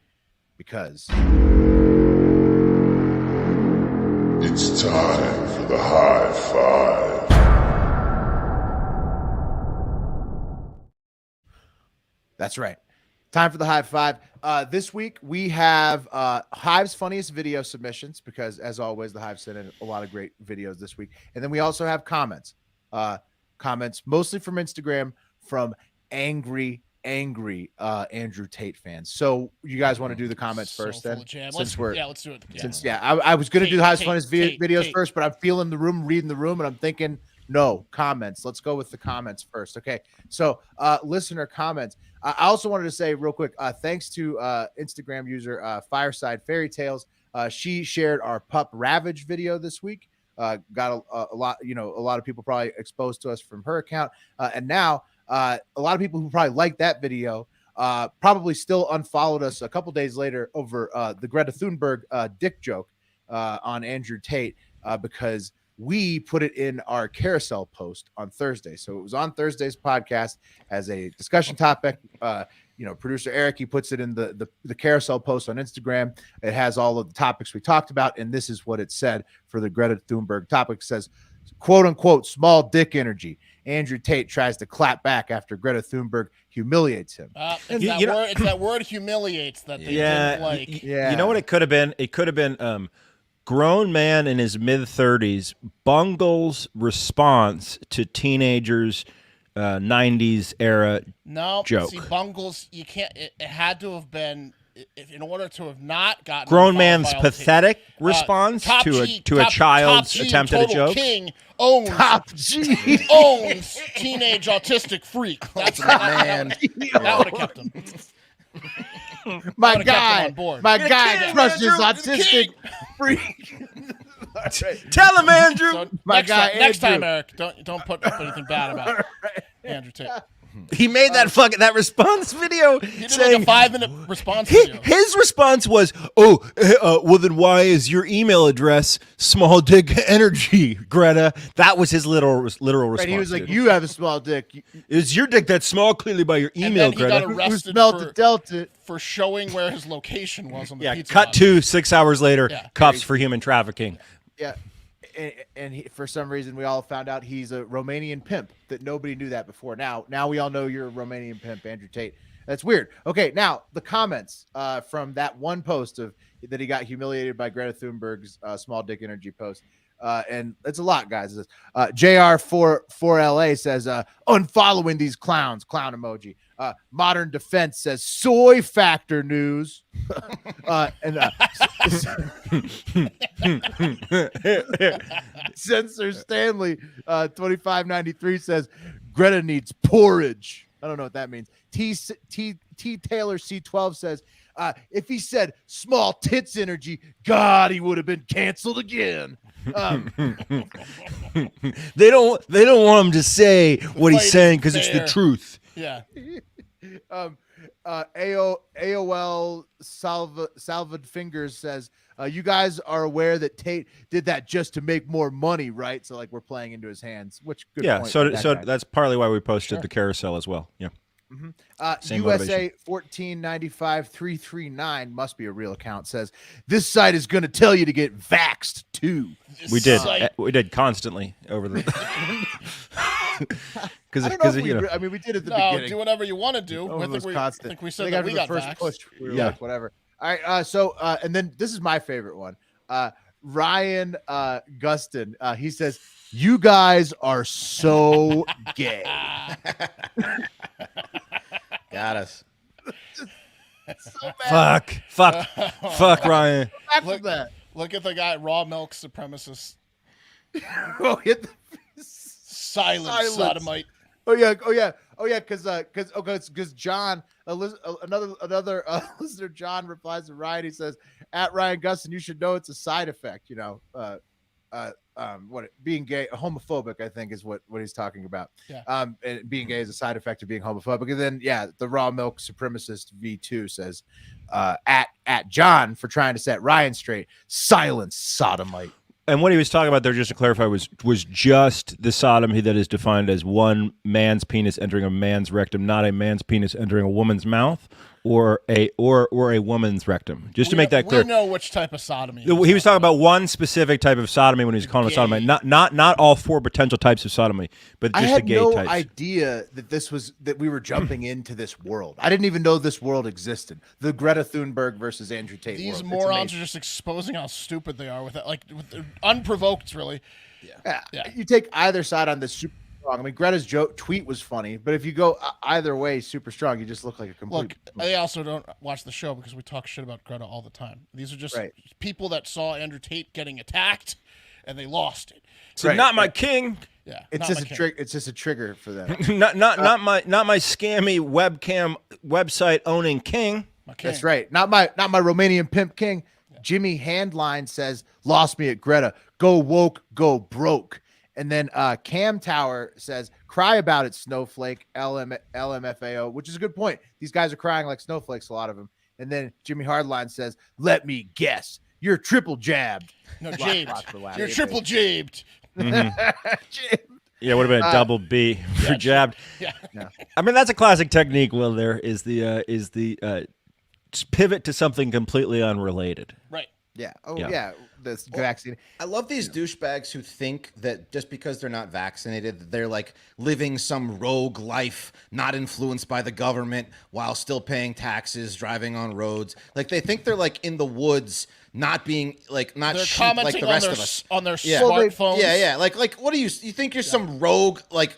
because It's time for the high five. That's right. Time for the Hive 5. This week we have Hive's funniest video submissions because, as always, the Hive sent in a lot of great videos this week. And then we also have comments. Comments mostly from Instagram from angry Andrew Tate fans. So you guys want to do the comments first then? Let's do it. Yeah. I was going to do the Hive's funniest Tate, videos first, but I'm feeling the room, reading the room, and I'm thinking, no, comments. Let's go with the comments first. Okay. So listener comments. I also wanted to say real quick, thanks to Instagram user Fireside Fairy Tales. She shared our pup Ravage video this week. Got a lot, a lot of people probably exposed to us from her account. And now a lot of people who probably liked that video probably still unfollowed us a couple days later over the Greta Thunberg dick joke on Andrew Tate because we put it in our carousel post on Thursday. So it was on Thursday's podcast as a discussion topic. Producer Eric, he puts it in the carousel post on Instagram. It has all of the topics we talked about. And this is what it said for the Greta Thunberg topic. It says, quote unquote, small dick energy. Andrew Tate tries to clap back after Greta Thunberg humiliates him. It's that word humiliates that they didn't like. You know what it could have been? It could have been grown man in his mid-30s bungles response to teenagers' 90s era joke. See, bungles, you can't. It had to have been in order to have not gotten grown man's pathetic response to a child's attempt at a joke. King owns teenage autistic freak. That's man. That would have kept him. My guy crushes autistic freak. Right. Tell him, Andrew. So next time, Eric, don't put anything bad about Andrew Tate. He made that response video. He did like a 5-minute response video. His response was, well then why is your email address small dick energy, Greta? That was his literal response. Right, he was like, you have a small dick. Is your dick that's small clearly by your email, Greta? Got arrested for showing where his location was on the pizza cut hut. to 6 hours later, cuffs for human trafficking. Yeah. And for some reason, we all found out he's a Romanian pimp that nobody knew that before. Now we all know you're a Romanian pimp, Andrew Tate. That's weird. Okay, now the comments from that one post that he got humiliated by Greta Thunberg's small dick energy post. And it's a lot, guys. JR4LA says, unfollowing these clowns, clown emoji. Modern Defense says, soy factor news. Censor Stanley 2593 says, Greta needs porridge. I don't know what that means. T Taylor C12 says, if he said small tits energy, God, he would have been canceled again. They don't want him to say what he's saying because it's the truth. Yeah. AOL Salvad Fingers says, you guys are aware that Tate did that just to make more money, right? So like we're playing into his hands, which good point. So that's partly why we posted the carousel as well. Yeah. Mm-hmm. USA 1495339 must be a real account. Says this site is going to tell you to get vaxxed too. We did constantly over the because we did at the beginning. Do whatever you want to do. I think we said that we got vaxxed. Push, we were like, whatever. All right. So and then this is my favorite one. Ryan Gustin. He says, "You guys are so gay." Got us. So bad. Fuck, Ryan. Look at the guy, raw milk supremacist. Silence, sodomite. Oh yeah. Because John, another listener, John replies to Ryan. He says, "At Ryan Gustin, you should know it's a side effect. Being gay, homophobic, I think is what he's talking about. Yeah. And being gay is a side effect of being homophobic. And then the raw milk supremacist V2 says, at John for trying to set Ryan straight. Silence, sodomite." And what he was talking about there, just to clarify, was just the sodomy that is defined as one man's penis entering a man's rectum, not a man's penis entering a woman's mouth or a woman's rectum. Just to make that clear. We know which type of sodomy. He was talking about one specific type of sodomy when he was calling it sodomy. Not all 4 potential types of sodomy, but just the gay types. I had no idea that we were jumping into this world. I didn't even know this world existed. The Greta Thunberg versus Andrew Tate These world. morons are just exposing how stupid they are with it, like unprovoked, really. Yeah. You take either side on this super strong. I mean, Greta's tweet was funny, but if you go either way, super strong, you just look like a complete. Look, they also don't watch the show because we talk shit about Greta all the time. These are just people that saw Andrew Tate getting attacked, and they lost it. So not my king. Yeah, it's just a trick. It's just a trigger for them. not my scammy webcam website owning king. That's right. Not my Romanian pimp king. Jimmy Handline says, "Lost me at Greta. Go woke, go broke." And then Cam Tower says, "Cry about it, snowflake." LMFAO, which is a good point. These guys are crying like snowflakes, a lot of them. And then Jimmy Hardline says, "Let me guess, you're triple jabbed." No, jabbed. You're triple jabbed. Yeah, would have been a double B for jabbed. Yeah. I mean, that's a classic technique. Will there is the pivot to something completely unrelated. Right. Yeah. Oh, yeah. This vaccine. I love these douchebags who think that just because they're not vaccinated, they're like living some rogue life, not influenced by the government, while still paying taxes, driving on roads. Like they think they're like in the woods, not being like They're sheep commenting like the rest of us on their smartphones. Yeah. Like what do you think you're some rogue like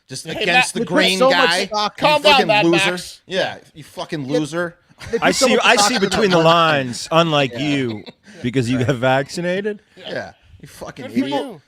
just Hey, against Matt, the green guy? Calm you down, fucking Mad loser. Max. Yeah, you fucking loser. I see between the lines, unlike you, because you got vaccinated. Yeah, you fucking Good for idiot. you.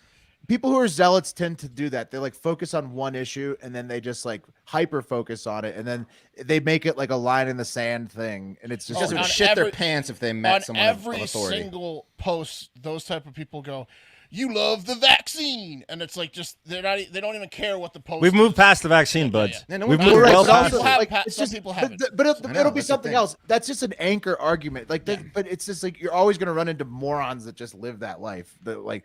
People who are zealots tend to do that. They like focus on one issue and then they just like hyper focus on it, and then they make it like a line in the sand thing, and it's just Because it would on shit their every- pants if they met someone of every authority. single post, those type of people go, "You love the vaccine," and it's like just they don't even care what the post. We've moved is. past the vaccine, buds. Yeah, no, We've we're moved right, well but past also, it. Some people haven't. But it'll be that's the something thing. else. That's just an anchor argument. Like, but it's just like you're always going to run into morons that just live that life. They're like,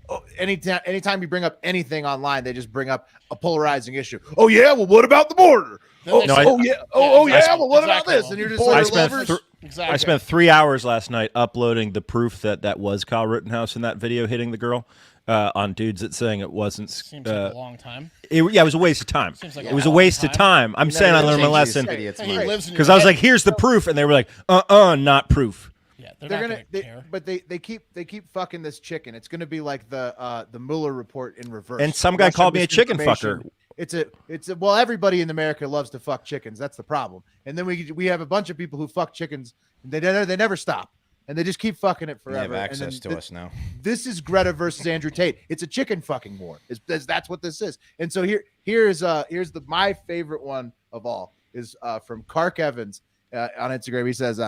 oh, anytime you bring up anything online, they just bring up a polarizing issue. Oh yeah, well, what about the border? Then they say- Well, what about exactly. this? And you're just Border I like, spent lovers. Exactly. I spent 3 hours last night uploading the proof that was Kyle Rittenhouse in that video hitting the girl on dudes that saying it wasn't. Seems like a long time. It was a waste of time. Seems like It was a waste of time. I'm saying I learned my lesson He lives in your because I was head. like, "Here's the proof," and they were like, not proof." Yeah, they're not gonna, gonna care. but they keep fucking this chicken. It's gonna be like the Mueller report in reverse. And some guy Russian called me a chicken misinformation. fucker. It's a well, everybody in America loves to fuck chickens. That's the problem. And then we have a bunch of people who fuck chickens. And they never stop, and they just keep fucking it They forever. have And then access to us now. This is Greta versus Andrew Tate. It's a chicken fucking war. That's what this is. And so here's my favorite one of all is from Kark Evans on Instagram. He says,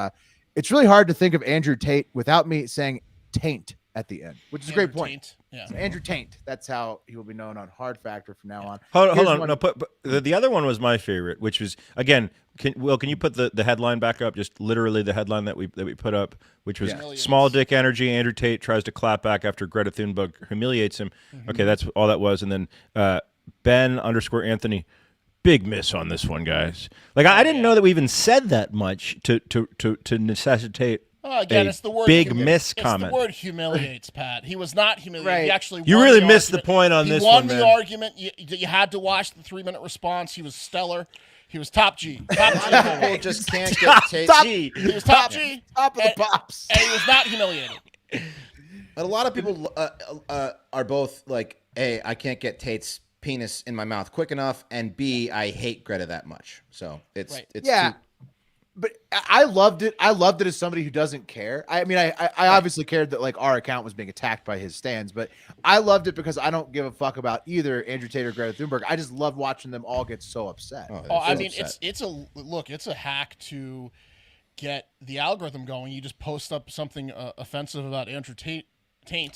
"It's really hard to think of Andrew Tate without me saying taint at the end," which is a great point. Taint. Yeah. So Andrew Tate. That's how he will be known on Hard Factor from now on. Hold Here's on. one- No, but the other one was my favorite, which was again. Can you put the headline back up? Just literally the headline that we put up, which was small dick energy. Andrew Tate tries to clap back after Greta Thunberg humiliates him. Okay, that's all that was. And then Ben_Anthony, big miss on this one, guys. Like I didn't know that we even said that much to necessitate. Again, a it's the word big miss It's comment. the word humiliates, Pat. He was not humiliated. He actually You won really the missed the argument. point on he this won one, the man. argument. You had to watch the 3-minute response. He was stellar. He was top G. Top G. People just can't get Tate. He was top G. Top of the pops. And he was not humiliated. But a lot of people are both like, A, I can't get Tate's penis in my mouth quick enough, and B, I hate Greta that much. So it's yeah. But I loved it. I loved it as somebody who doesn't care. I mean, I obviously cared that like our account was being attacked by his stands, but I loved it because I don't give a fuck about either Andrew Tate or Greta Thunberg. I just loved watching them all get so upset. I mean, it's a hack to get the algorithm going. You just post up something offensive about Andrew Tate.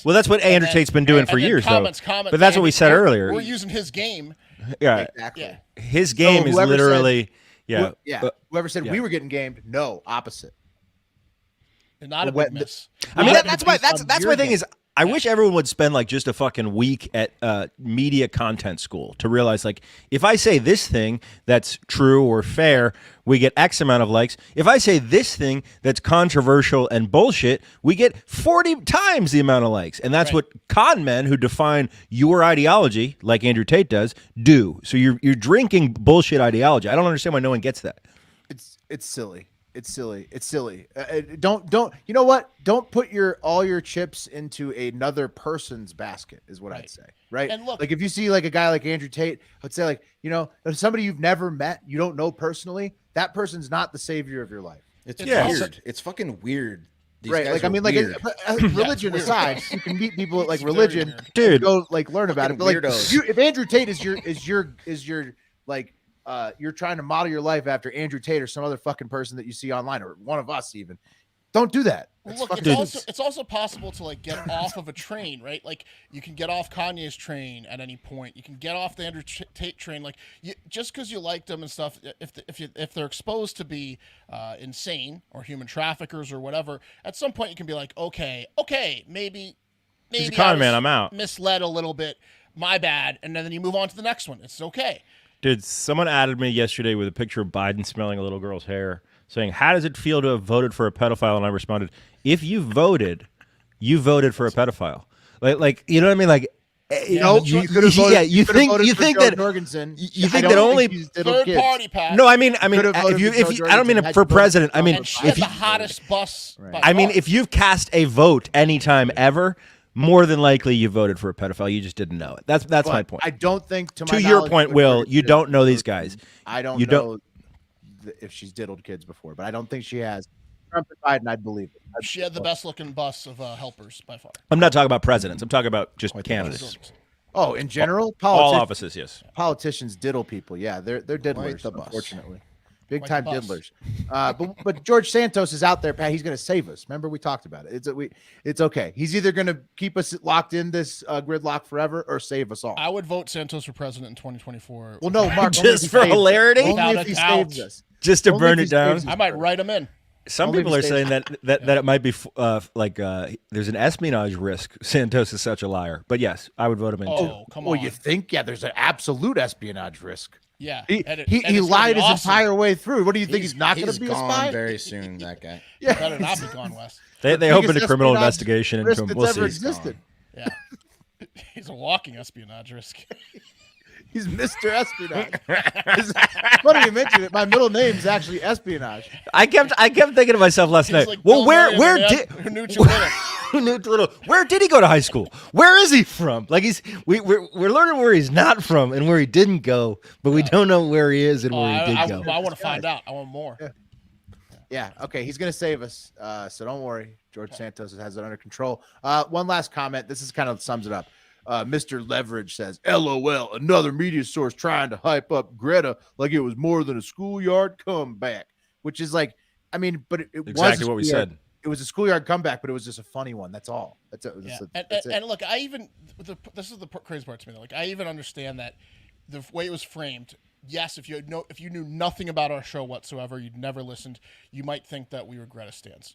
Well, that's what Andrew Tate's been doing for years, though. But that's what we said earlier. We're using his game. Yeah, exactly. Yeah. His game is literally. Whoever said we were getting gamed, no, opposite. Not a big miss. I mean, that's my thing is I wish everyone would spend like just a fucking week at media content school to realize, like, if I say this thing that's true or fair, we get X amount of likes. If I say this thing that's controversial and bullshit, we get 40 times the amount of likes. And that's what con men who define your ideology, like Andrew Tate does, do. So you're drinking bullshit ideology. I don't understand why no one gets that. It's silly. It's silly. It's silly. Don't. You know what? Don't put all your chips into another person's basket. Is what I'd say. Right. And look, like if you see like a guy like Andrew Tate, I'd say like if somebody you've never met, you don't know personally, that person's not the savior of your life. It's weird. It's fucking weird. These right. guys like I are mean, weird. like religion aside, you can meet people at like religion, dude. Go like learn about it. But like, weirdos. if Andrew Tate is your like. You're trying to model your life after Andrew Tate or some other fucking person that you see online or one of us even. Don't do that. Look, it's also possible to like get off of a train, right? Like you can get off Kanye's train at any point. You can get off the Andrew Tate train. Like just because you like them and stuff, if they're exposed to be insane or human traffickers or whatever, at some point you can be like, okay, maybe He's a con man. I'm out. Misled a little bit. My bad. And then you move on to the next one. It's okay. Dude, someone added me yesterday with a picture of Biden smelling a little girl's hair, saying, "How does it feel to have voted for a pedophile?" And I responded, "If you voted for a pedophile." Like you know what I mean? Like, you could have voted. You think that Jorgensen. You think that only third party, Pat. No, I mean, if I don't mean it for president. I mean, and she had the hottest bus. Right. I mean, if you've cast a vote anytime ever, more than likely you voted for a pedophile. You just didn't know it. That's my point. I don't think to your point, Will, you don't know these guys. I don't know if she's diddled kids before, but I don't think she has. Trump and Biden, I'd believe it. She had the best looking bus of helpers by far. I'm not talking about presidents. I'm talking about just candidates. Oh, in general, all offices, yes. Politicians diddle people. Yeah, they're diddlers, unfortunately. Big time diddlers. But George Santos is out there, Pat. He's going to save us. Remember, we talked about it. It's okay. He's either going to keep us locked in this gridlock forever or save us all. I would vote Santos for president in 2024. Well, no, Mark. Just for hilarity? Only if he saves us. Just to burn it down? I might write him in. Some people are saying that it might be there's an espionage risk. Santos is such a liar. But yes, I would vote him in too. Oh, come on. Well, you think? Yeah, there's an absolute espionage risk. Yeah, he lied his entire way through. What do you think? He's not going to be a spy? Gone very soon. That guy. Yeah, better not be gone, Wes. They opened a criminal investigation into him. We'll see. Existed. Yeah, he's a walking espionage risk. He's Mr. Espionage. Funny you mention it. My middle name's actually Espionage. I kept thinking to myself last night. Like well, where did who knew Chihuahua? Where did he go to high school? Where is he from? Like we're learning where he's not from and where he didn't go, but we don't know where he is and where he did go. I want to find out. I want more. Yeah. Okay. He's gonna save us. So don't worry. George Santos has it under control. One last comment. This is kind of sums it up. Mr. Leverage says, "LOL, another media source trying to hype up Greta like it was more than a schoolyard comeback," which is like, I mean, but it exactly what we said. It was a schoolyard comeback, but it was just a funny one. That's all. That's it. And look, this is the crazy part to me. Like, I even understand that the way it was framed. Yes, if you knew nothing about our show whatsoever, you'd never listened, you might think that we were Greta stans.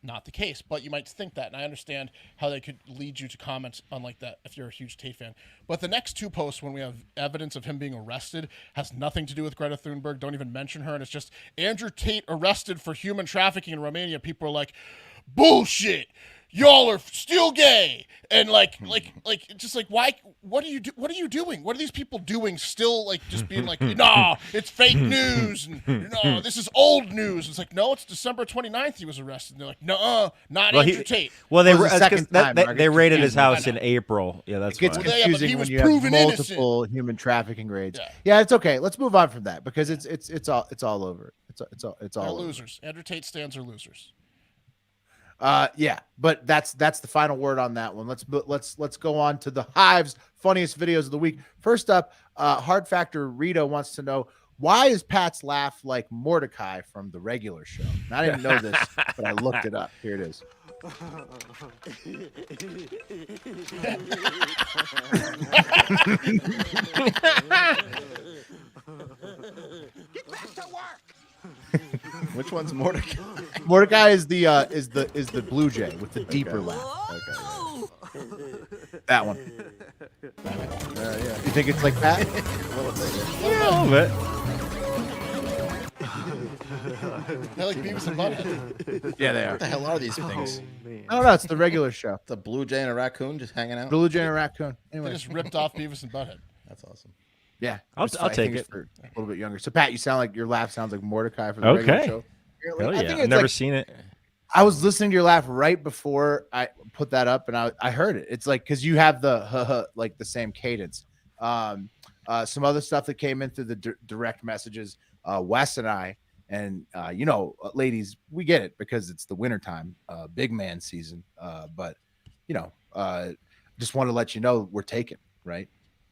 Not the case, but you might think that, and I understand how they could lead you to comment on like that if you're a huge Tate fan. But the next two posts, when we have evidence of him being arrested, has nothing to do with Greta Thunberg. Don't even mention her, and it's just Andrew Tate arrested for human trafficking in Romania. People are like, bullshit. Y'all are still gay, and like just like why? What are you doing? What are these people doing? Still like just being like, nah, it's fake news, and no, this is old news. It's like, no, it's December 29th he was arrested. And they're like, no, not Andrew Tate. Well, they raided his house in April. Yeah, that's it gets why. confusing when you have multiple human trafficking raids. Yeah, it's okay. Let's move on from that because it's all over. It's all They're losers. Andrew Tate stands are losers. Yeah, but that's the final word on that one. Let's go on to the Hive's funniest videos of the week. First up, Hard Factor Rita wants to know, why is Pat's laugh like Mordecai from the regular show? And I didn't know this, but I looked it up. Here it is. Get back to work. Which one's Mordecai? Mordecai is the blue jay with the deeper laugh. Okay. That one. Yeah. You think it's like that? Yeah, a little bit. They're like Beavis and Butthead. Yeah, they are. What the hell are these things? Oh no, it's the regular show. It's a blue jay and a raccoon just hanging out. Blue Jay and a raccoon. They Anyway, just ripped off Beavis and Butthead. That's awesome. yeah, I'll I take think it's it. for a little bit younger. So Pat, you sound like your laugh sounds like Mordecai for the regular Okay. show. Hell I yeah. think I've it's never like- seen it. I was listening to your laugh right before I put that up, and I heard it. It's like because you have the like the same cadence. Some other stuff that came in through the direct messages. Wes and I, and ladies, we get it because it's the wintertime, big man season. But just want to let you know we're taken, right?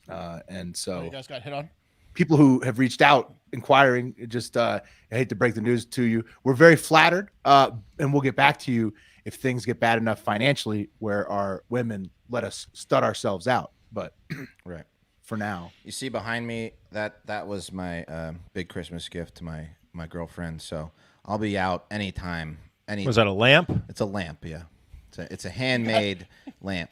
And so You guys got hit on? people who have reached out inquiring, just I hate to break the news to you, we're very flattered, and we'll get back to you if things get bad enough financially where our women let us stud ourselves out. But Right. for now, You see behind me that was my big Christmas gift to my girlfriend. So I'll be out anytime. Was that a lamp? It's a lamp. Yeah, it's a handmade lamp.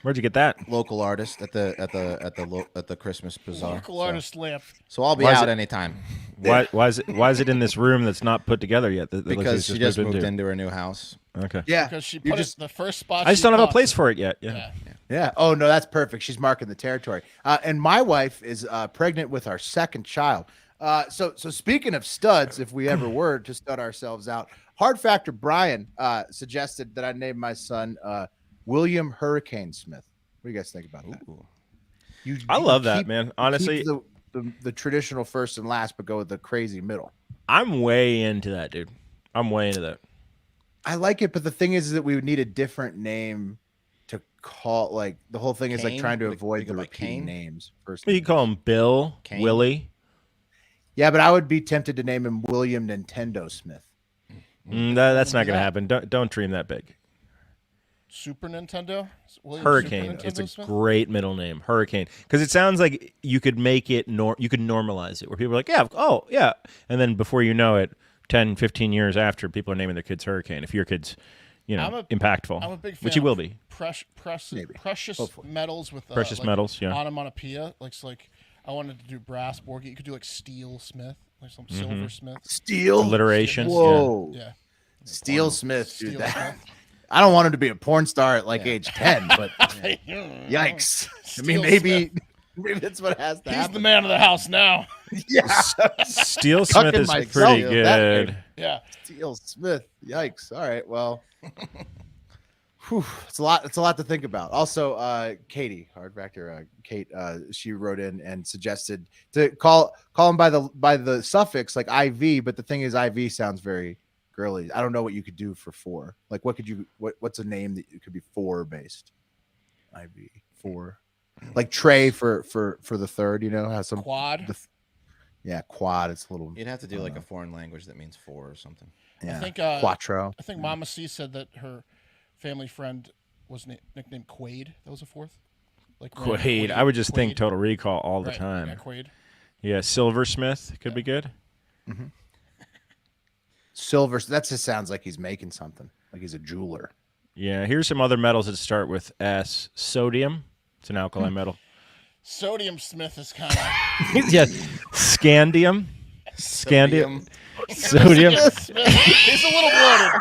Where'd you get that? Local artist at the Christmas bazaar. Local artist lamp. So I'll be Why is out it- anytime. Why is it in this room that's not put together yet? That looks like Because it's she just moved into? into her new house. Okay. yeah, Because she you put just it the first spot. I just she don't have a thought- place for it yet. Yeah. yeah. Oh no, that's perfect. She's marking the territory. And my wife is pregnant with our second child. So speaking of studs, if we ever were to stud ourselves out, Hard Factor Brian suggested that I name my son William Hurricane Smith. What do you guys think about that? Ooh. I love that, keep- man. keep Honestly, the traditional first and last, but go with the crazy middle. I'm way into that, dude. I'm way into that. I like it, but the thing is that we would need a different name to call. Like the whole thing is like Kane? trying to We avoid go the by repeating Kane? names. First, You call him Bill, Kane? Willie. yeah, but I would be tempted to name him William Nintendo Smith. That's not gonna happen. Don't dream that big. Super Nintendo? William Hurricane. Super It's a Nintendo Smith? great middle name, Hurricane, because it sounds like you could make it you could normalize it, where people are like, yeah, oh yeah, and then before you know it, 10, 15 years after, people are naming their kids Hurricane. If your kid's, impactful, I'm a big fan which he will of be. Precious metals with Precious metals, yeah. onomatopoeia. Like I wanted to do brass Borgie. You could do like steel Smith, like some silver Smith. Steel Alliteration. Whoa, Yeah. Steel Smith, dude. Steel That, Smith. I don't want him to be a porn star at like age 10, but yikes. I mean, Steel maybe that's what has to He's happen. the man of the house now. Yeah, Steel Smith Cucking is myself. pretty That good. Yeah. Steel Smith. Yikes. All right. Well, it's a lot. It's a lot to think about. Also, Katie, Hard Factor, Kate, she wrote in and suggested to call him by the suffix like IV. But the thing is, IV sounds very girly. I don't know what you could do for 4. Like, what's a name that it could be 4 based? IV 4, like Trey for the third. Has some Quad. Yeah, quad. It's a little. You'd have to do like a foreign language that means 4 or something. Yeah, I think Quattro. I think Mama C said that her family friend was nicknamed Quaid. That was a fourth. Like Quaid. I would just think Quaid. Total Recall all the Right, time. Yeah, Quaid. Yeah, Silversmith could be good. Silver. That just sounds like he's making something. Like he's a jeweler. Yeah, here's some other metals that start with S. Sodium. It's an alkali metal. Sodium Smith is kind of. Yeah, Scandium. Scandium. Sodium. He's a little bloated.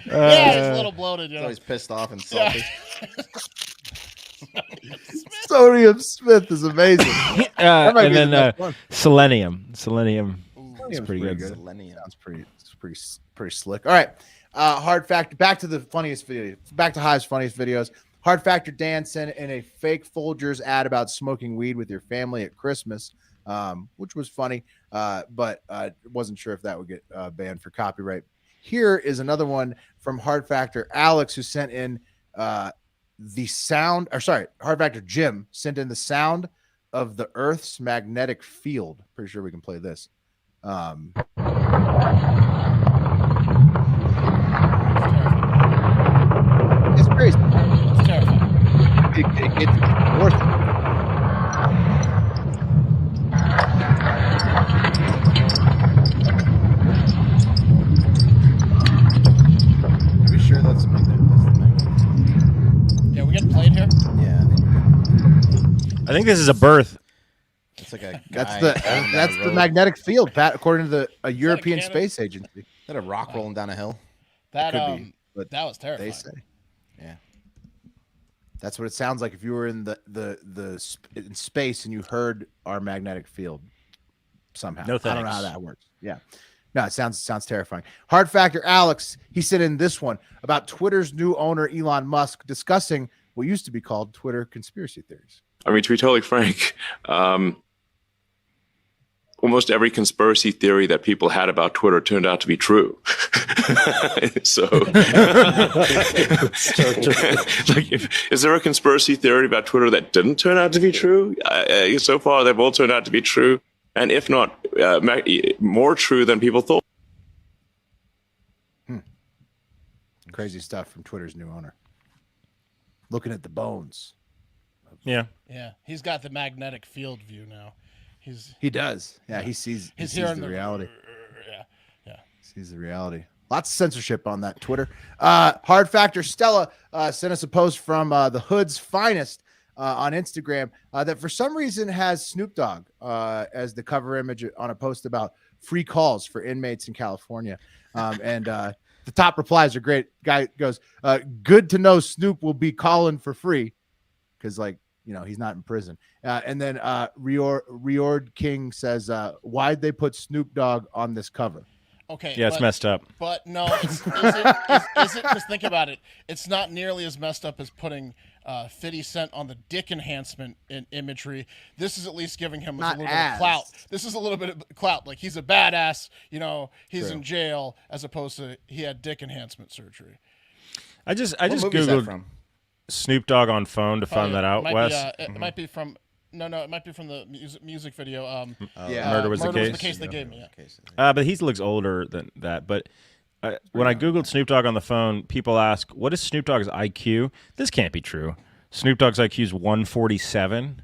Yeah, he's a little bloated. He's always pissed off and salty. Sodium Smith is amazing. That might And be the then next one. Selenium. Selenium. It's Sounds pretty good. Selenium. Sounds pretty slick. All right. Hard Factor. Back to the funniest video. Back to Hive's funniest videos. Hard Factor Dan sent in a fake Folgers ad about smoking weed with your family at Christmas, which was funny, but wasn't sure if that would get banned for copyright. Here is another one from Hard Factor Alex, who sent in Hard Factor Jim sent in the sound of the Earth's magnetic field. Pretty sure we can play this. It's crazy. It's terrifying. It gets worse. Are we sure I think this is a birth. It's like a That's guy the going down that's a the road. magnetic field, Pat, according to a European Canada? Space Agency. Is that a rock rolling down a hill? That Could be, but that was terrifying. they say. Yeah. That's what it sounds like if you were in in space and you heard our magnetic field somehow. No I don't know thanks. how that works. Yeah. No, it sounds terrifying. Hard Factor Alex, he sent in this one about Twitter's new owner, Elon Musk, discussing what used to be called Twitter conspiracy theories. I mean, to be totally frank, almost every conspiracy theory that people had about Twitter turned out to be true. So, like, is there a conspiracy theory about Twitter that didn't turn out to be true? So far, they've all turned out to be true. And if not, more true than people thought. Crazy stuff from Twitter's new owner. Looking at the bones. Yeah. Yeah, he's got the magnetic field view now. He does. Yeah, he sees hearing the reality. Yeah. Sees the reality. Lots of censorship on that Twitter. Hard Factor Stella sent us a post from the Hood's Finest on Instagram that for some reason has Snoop Dogg as the cover image on a post about free calls for inmates in California. And the top replies are great. Guy goes, good to know Snoop will be calling for free because, like, you know, he's not in prison. And then Riord King says, why'd they put Snoop Dogg on this cover? Okay. Yeah, it's messed up. But no, is it? Because think about it. It's not nearly as messed up as putting 50 Cent on the dick enhancement in imagery. This is at least giving him a little bit of clout. This is a little bit of clout. Like, he's a badass, you know, he's in jail, as opposed to he had dick enhancement surgery. I just movie is that Googled from? Snoop Dogg on phone to find that out, Wes. It might be from... No, it might be from the music video. Murder was the case. They gave me. But he looks older than that. But when I Googled Snoop Dogg on the phone, people ask, what is Snoop Dogg's IQ? This can't be true. Snoop Dogg's IQ is 147.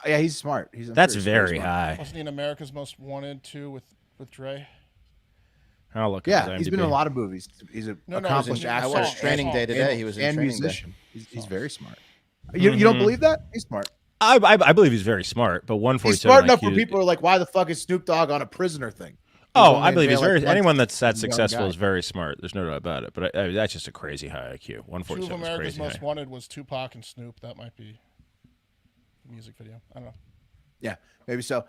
Yeah, he's smart. That's very high. Wasn't he in America's Most Wanted too with Dre? I'll look. Yeah, he's been in a lot of movies. He's an accomplished actor. I watched Training Day today. He was in Training musician. Day. He's very smart. You don't believe that? He's smart. I believe he's very smart, but 147. He's smart enough IQ, where people are like, why the fuck is Snoop Dogg on a prisoner thing? I believe he's very. Anyone that's that successful is very smart. There's no doubt about it. But that's just a crazy high IQ. 147 Two of is America's crazy Most high. Wanted was Tupac and Snoop. That might be the music video. I don't know. Yeah, maybe so.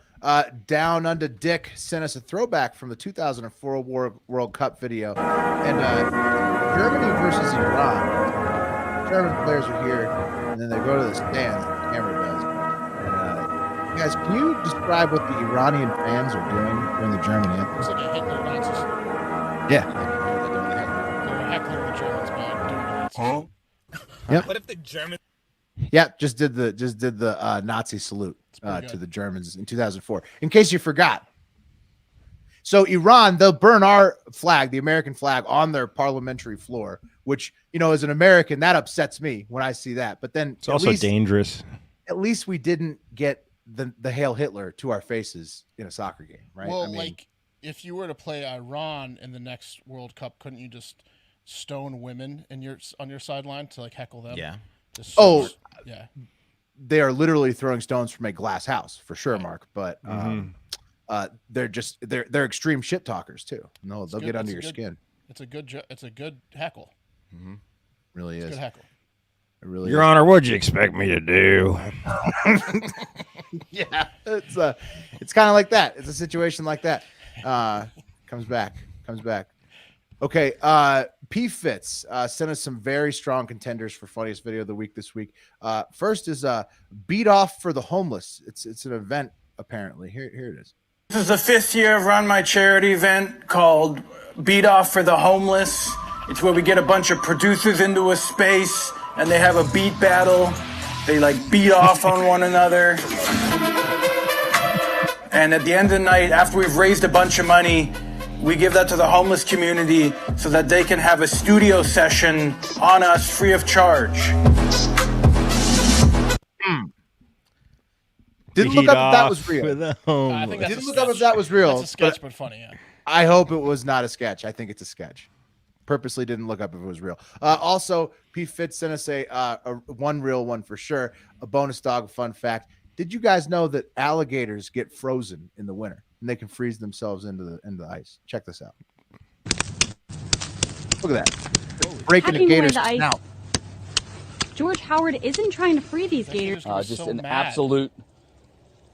Down Under Dick sent us a throwback from the 2004 World Cup video. And Germany versus Iran. German players are here, and then they go to the stands. The camera does. And, guys, can you describe what the Iranian fans are doing during the German anthem? It's like a Hitler Nazi. Yeah. They're heckling the Germans by doing Nazi. Yep. What if the German? Yeah, just did the Nazi salute to the Germans in 2004. In case you forgot. So Iran, they'll burn our flag, the American flag, on their parliamentary floor, which, you know, as an American, that upsets me when I see that. But then It's also dangerous. At least we didn't get the Hail Hitler to our faces in a soccer game, right? Well, I mean, like, if you were to play Iran in the next World Cup, couldn't you just stone women on your sideline to, like, heckle them? Yeah. Yeah. They are literally throwing stones from a glass house for sure, Mark. But they're extreme shit talkers too. No, they'll get under your skin. It's a good heckle. Mm-hmm. Really it's is. Good heckle. It really Your is. Honor, what'd you expect me to do? Yeah, it's kind of like that. It's a situation like that. Comes back. Okay, P Fitz sent us some very strong contenders for funniest video of the week this week. First is Beat Off for the Homeless. It's an event apparently. Here it is. This is the 5th year I've run my charity event called Beat Off for the Homeless. It's where we get a bunch of producers into a space and they have a beat battle. They like beat off on one another. And at the end of the night, after we've raised a bunch of money, we give that to the homeless community so that they can have a studio session on us free of charge. Didn't look up if that was real. I think that's Didn't look up if that was real. That's a sketch, but funny. Yeah. I hope it was not a sketch. I think it's a sketch. Purposely didn't look up if it was real. Also, P Fitz sent us a one real one for sure. A bonus dog fun fact. Did you guys know that alligators get frozen in the winter and they can freeze themselves into the ice? Check this out. Look at that. Breaking a gator's snout. George Howard isn't trying to free these gators. Just an absolute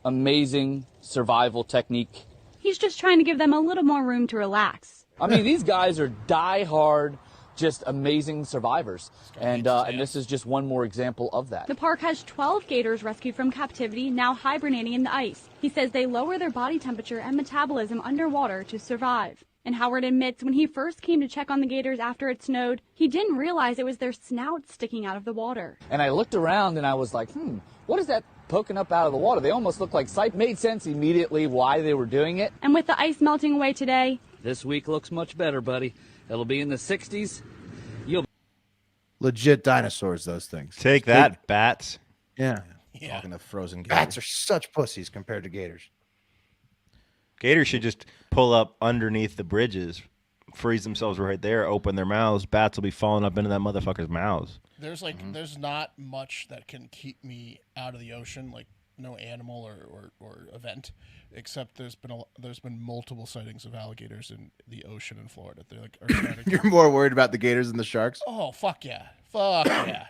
amazing survival technique. He's just trying to give them a little more room to relax. I mean, these guys are die-hard, just amazing survivors. And this is just one more example of that. The park has 12 gators rescued from captivity, now hibernating in the ice. He says they lower their body temperature and metabolism underwater to survive. And Howard admits when he first came to check on the gators after it snowed, he didn't realize it was their snouts sticking out of the water. And I looked around and I was like, what is that poking up out of the water? They almost looked like sight. Made sense immediately why they were doing it. And with the ice melting away today, this week looks much better, buddy. It'll be in the 60s. Legit dinosaurs, those things. Take that, bats. Yeah. Talking to frozen gators. Bats are such pussies compared to gators. Gators should just pull up underneath the bridges, freeze themselves right there, open their mouths. Bats will be falling up into that motherfucker's mouths. There's there's not much that can keep me out of the ocean, like no animal or event, except there's been multiple sightings of alligators in the ocean in Florida. They're You're more worried about the gators than the sharks? Oh, fuck yeah. Fuck yeah.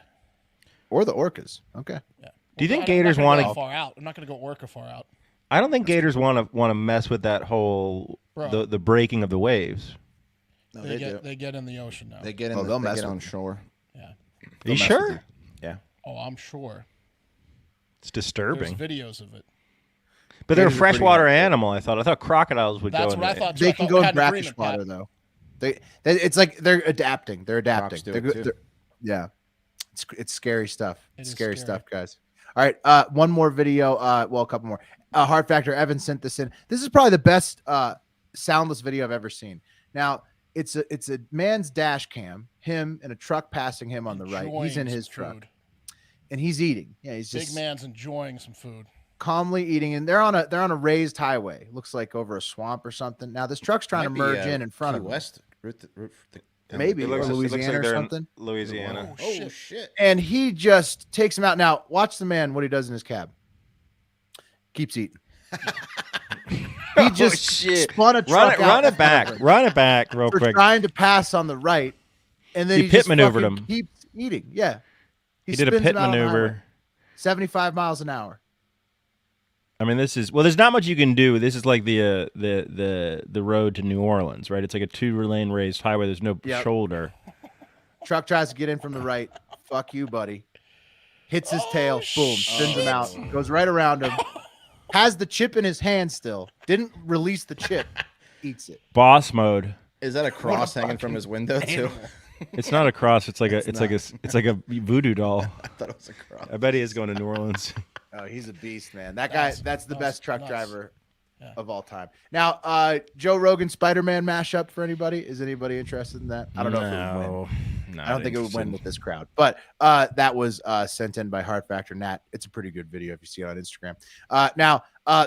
Or the orcas. Okay. Yeah. Do you think gators want to far out? I'm not going to go orca far out. I don't think gators want to mess with that whole the breaking of the waves. No, they get in the ocean now. They get in. They'll mess on shore. Yeah. Are you sure? Yeah. Oh, I'm sure. It's disturbing. There's videos of it. But they're a freshwater animal. I thought crocodiles would That's go. What I thought. They can go in brackish water though. It's like they're adapting. They're adapting. Yeah. It's scary stuff. It's scary stuff, guys. All right, one more video. Well, a couple more. Heart Factor Evan sent this in. This is probably the best soundless video I've ever seen. Now, it's a man's dash cam, him and a truck passing him on the right. He's in his truck, and he's eating. Yeah, he's just big man's enjoying some food, calmly eating, and they're on a raised highway. Looks like over a swamp or something. Now this truck's trying to merge in front of him. West, maybe or Louisiana or something. Louisiana. Oh shit! And he just takes him out. Now watch the man what he does in his cab. Keeps eating. He just spun a truck run it back real quick. Trying to pass on the right, and then he pit maneuvered him. Keeps eating. Yeah, he did a pit maneuver. 75 miles an hour. I mean, there's not much you can do. This is like the road to New Orleans, right? It's like a 2-lane raised highway. There's no shoulder. Truck tries to get in from the right. Fuck you, buddy. Hits his tail. Boom. Spins him out. Goes right around him. Has the chip in his hand still. Didn't release the chip. Eats it. Boss mode. Is that a cross hanging from his window too? It's not a cross. It's like a voodoo doll. I thought it was a cross. I bet he is going to New Orleans. Oh, he's a beast, man. That guy. That's the best truck driver of all time. Now, Joe Rogan Spider-Man mashup for anybody? Is anybody interested in that? I don't know if it would win. I don't think it would win with this crowd. But that was sent in by Heart Factor Nat. It's a pretty good video if you see it on Instagram. Now,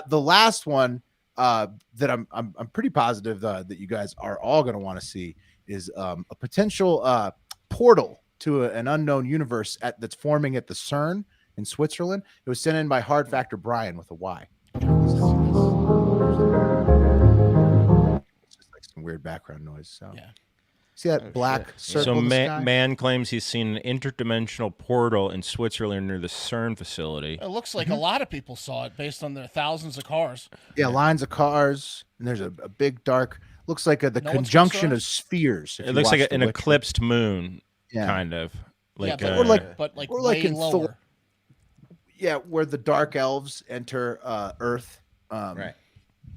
the last one that I'm pretty positive that you guys are all going to want to see is a potential portal to an unknown universe that's forming at the CERN in Switzerland. It was sent in by Hard Factor Brian with a Y. It's just like some weird background noise. So yeah. See that black circle? So in the sky? man claims he's seen an interdimensional portal in Switzerland near the CERN facility. It looks like a lot of people saw it based on their thousands of cars. Yeah, lines of cars, and there's a big dark. Looks like the conjunction of spheres. It looks like an eclipsed moon, kind of. Like, yeah, but or like way in lower. Thor. Yeah, where the dark elves enter Earth. Right.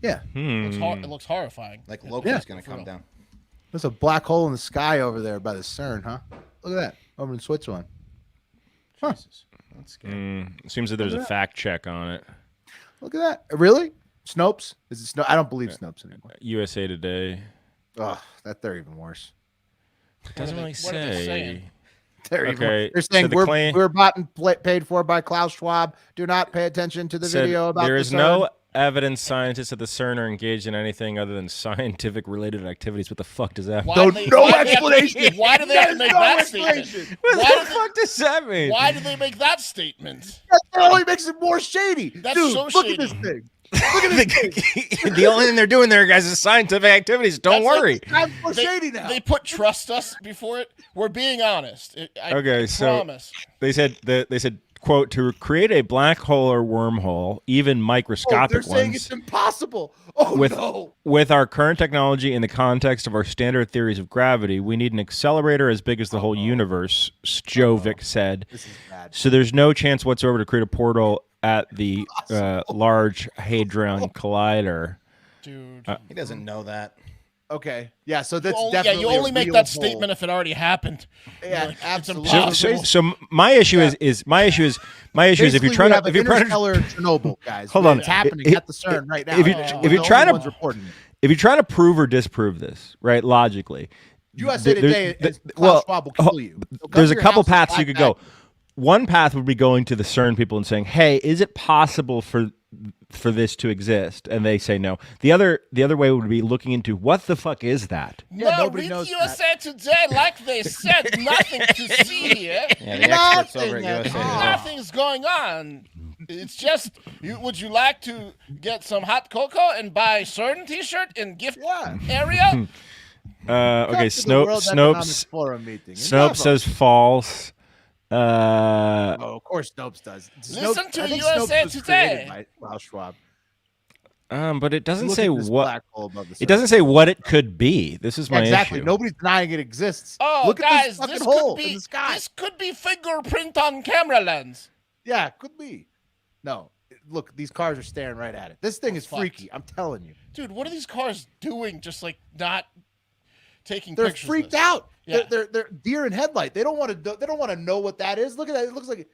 Yeah. It looks horrifying. Like Loki's going to come down. There's a black hole in the sky over there by the CERN, huh? Look at that. Over in Switzerland. Huh. Jesus. That's scary. Seems that there's a fact check on it. Look at that. Really? Snopes? Is it Snopes? I don't believe Snopes anymore. USA Today. Oh, they're even worse. It doesn't really say. They're saying we're bought and paid for by Klaus Schwab. Do not pay attention to the video about there the is CERN. evidence scientists at the CERN are engaged in anything other than scientific-related activities. What the fuck does that mean? No explanation. Why do they have to make that statement? What the fuck does that mean? Why do they make that statement? That only makes it more shady. That's Dude, so look shady. at this thing. Look at this thing. The only thing they're doing there, guys, is scientific activities. Don't worry. I'm more shady now. They put trust us before it. We're being honest. I So promise. they said quote, to create a black hole or wormhole, even they're microscopic saying ones, it's impossible. Oh, no. with our current technology in the context of our standard theories of gravity, we need an accelerator as big as the whole universe, Jovic said. This is bad. So there's no chance whatsoever to create a portal at the Large Hadron Collider. Dude. He doesn't know that. Okay. Yeah, so that's definitely you only a make real that hole. statement if it already happened. Yeah, Like, absolutely. It's impossible. So my issue is if you're trying to Chernobyl, guys. Hold on. It's happening at the CERN right now. If you're trying one's reporting it. if you're trying to prove or disprove this, right, logically, USA Today is Klaus Schwab will kill you. They'll come there's to a your couple house and paths you black could go. bag you. One path would be going to the CERN people and saying, "Hey, is it possible for this to exist?" And they say no. The other way would be looking into what the fuck is that? Yeah, no, nobody read knows USA Today, like they said, nothing to see here. Yeah, the experts over at Nothing at USA all. Today. Nothing's going on. It's just, would you like to get some hot cocoa and buy CERN T-shirt in gift area? Okay, Come to the World Economic Snopes Forum meeting in Snopes Davos. says false. Oh, of course Snopes does. Listen to I think USA Snopes was Today. created by Klaus Schwab. But it doesn't Look say at this what black hole above the it doesn't say what it could be. This is my exactly. issue. Nobody's denying it exists. Oh, Look at guys, this fucking this hole could be in the sky. this could be fingerprint on camera lens. Yeah, could be. No, look, these cars are staring right at it. This thing is fucked. freaky. I'm telling you. Dude, what are these cars doing? Just like not taking They're pictures. of freaked this? out. Yeah. They're deer in headlight. They don't want to. They don't want to know what that is. Look at that. It looks like.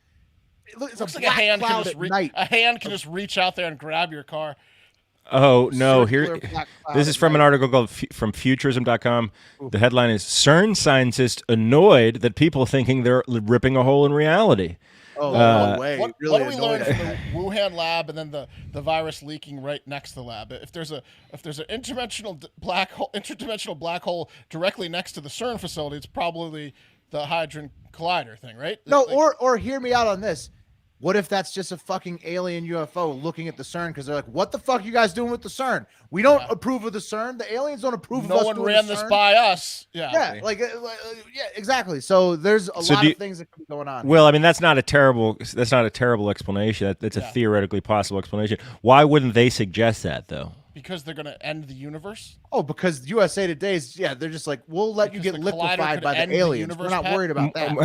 It's Looks a like black a hand can cloud just at night. a hand can just reach out there and grab your car. Oh no! Circular Here, black cloud this is at from an night. article called from Futurism.com. The headline is "CERN scientists annoyed that people thinking they're ripping a hole in reality." Oh, no way. What Really do we learn annoyed. from the Wuhan lab and then the virus leaking right next to the lab? If there's an interdimensional black hole directly next to the CERN facility, it's probably the Hadron Collider thing, right? No, Like, or hear me out on this. What if that's just a fucking alien UFO looking at the CERN because they're like, "What the fuck you guys doing with the CERN? We don't approve of the CERN. The aliens don't approve of no us one doing ran the this CERN." by us. Yeah. Yeah, yeah, exactly. So there's a lot of things that could be going on. Well, I mean, that's not a terrible explanation. That's a theoretically possible explanation. Why wouldn't they suggest that though? Because they're gonna end the universe. Oh, because USA Today's, they're just like, we'll let you Because get the collider liquefied could by end the the aliens. We're universe, not Pat? worried about that.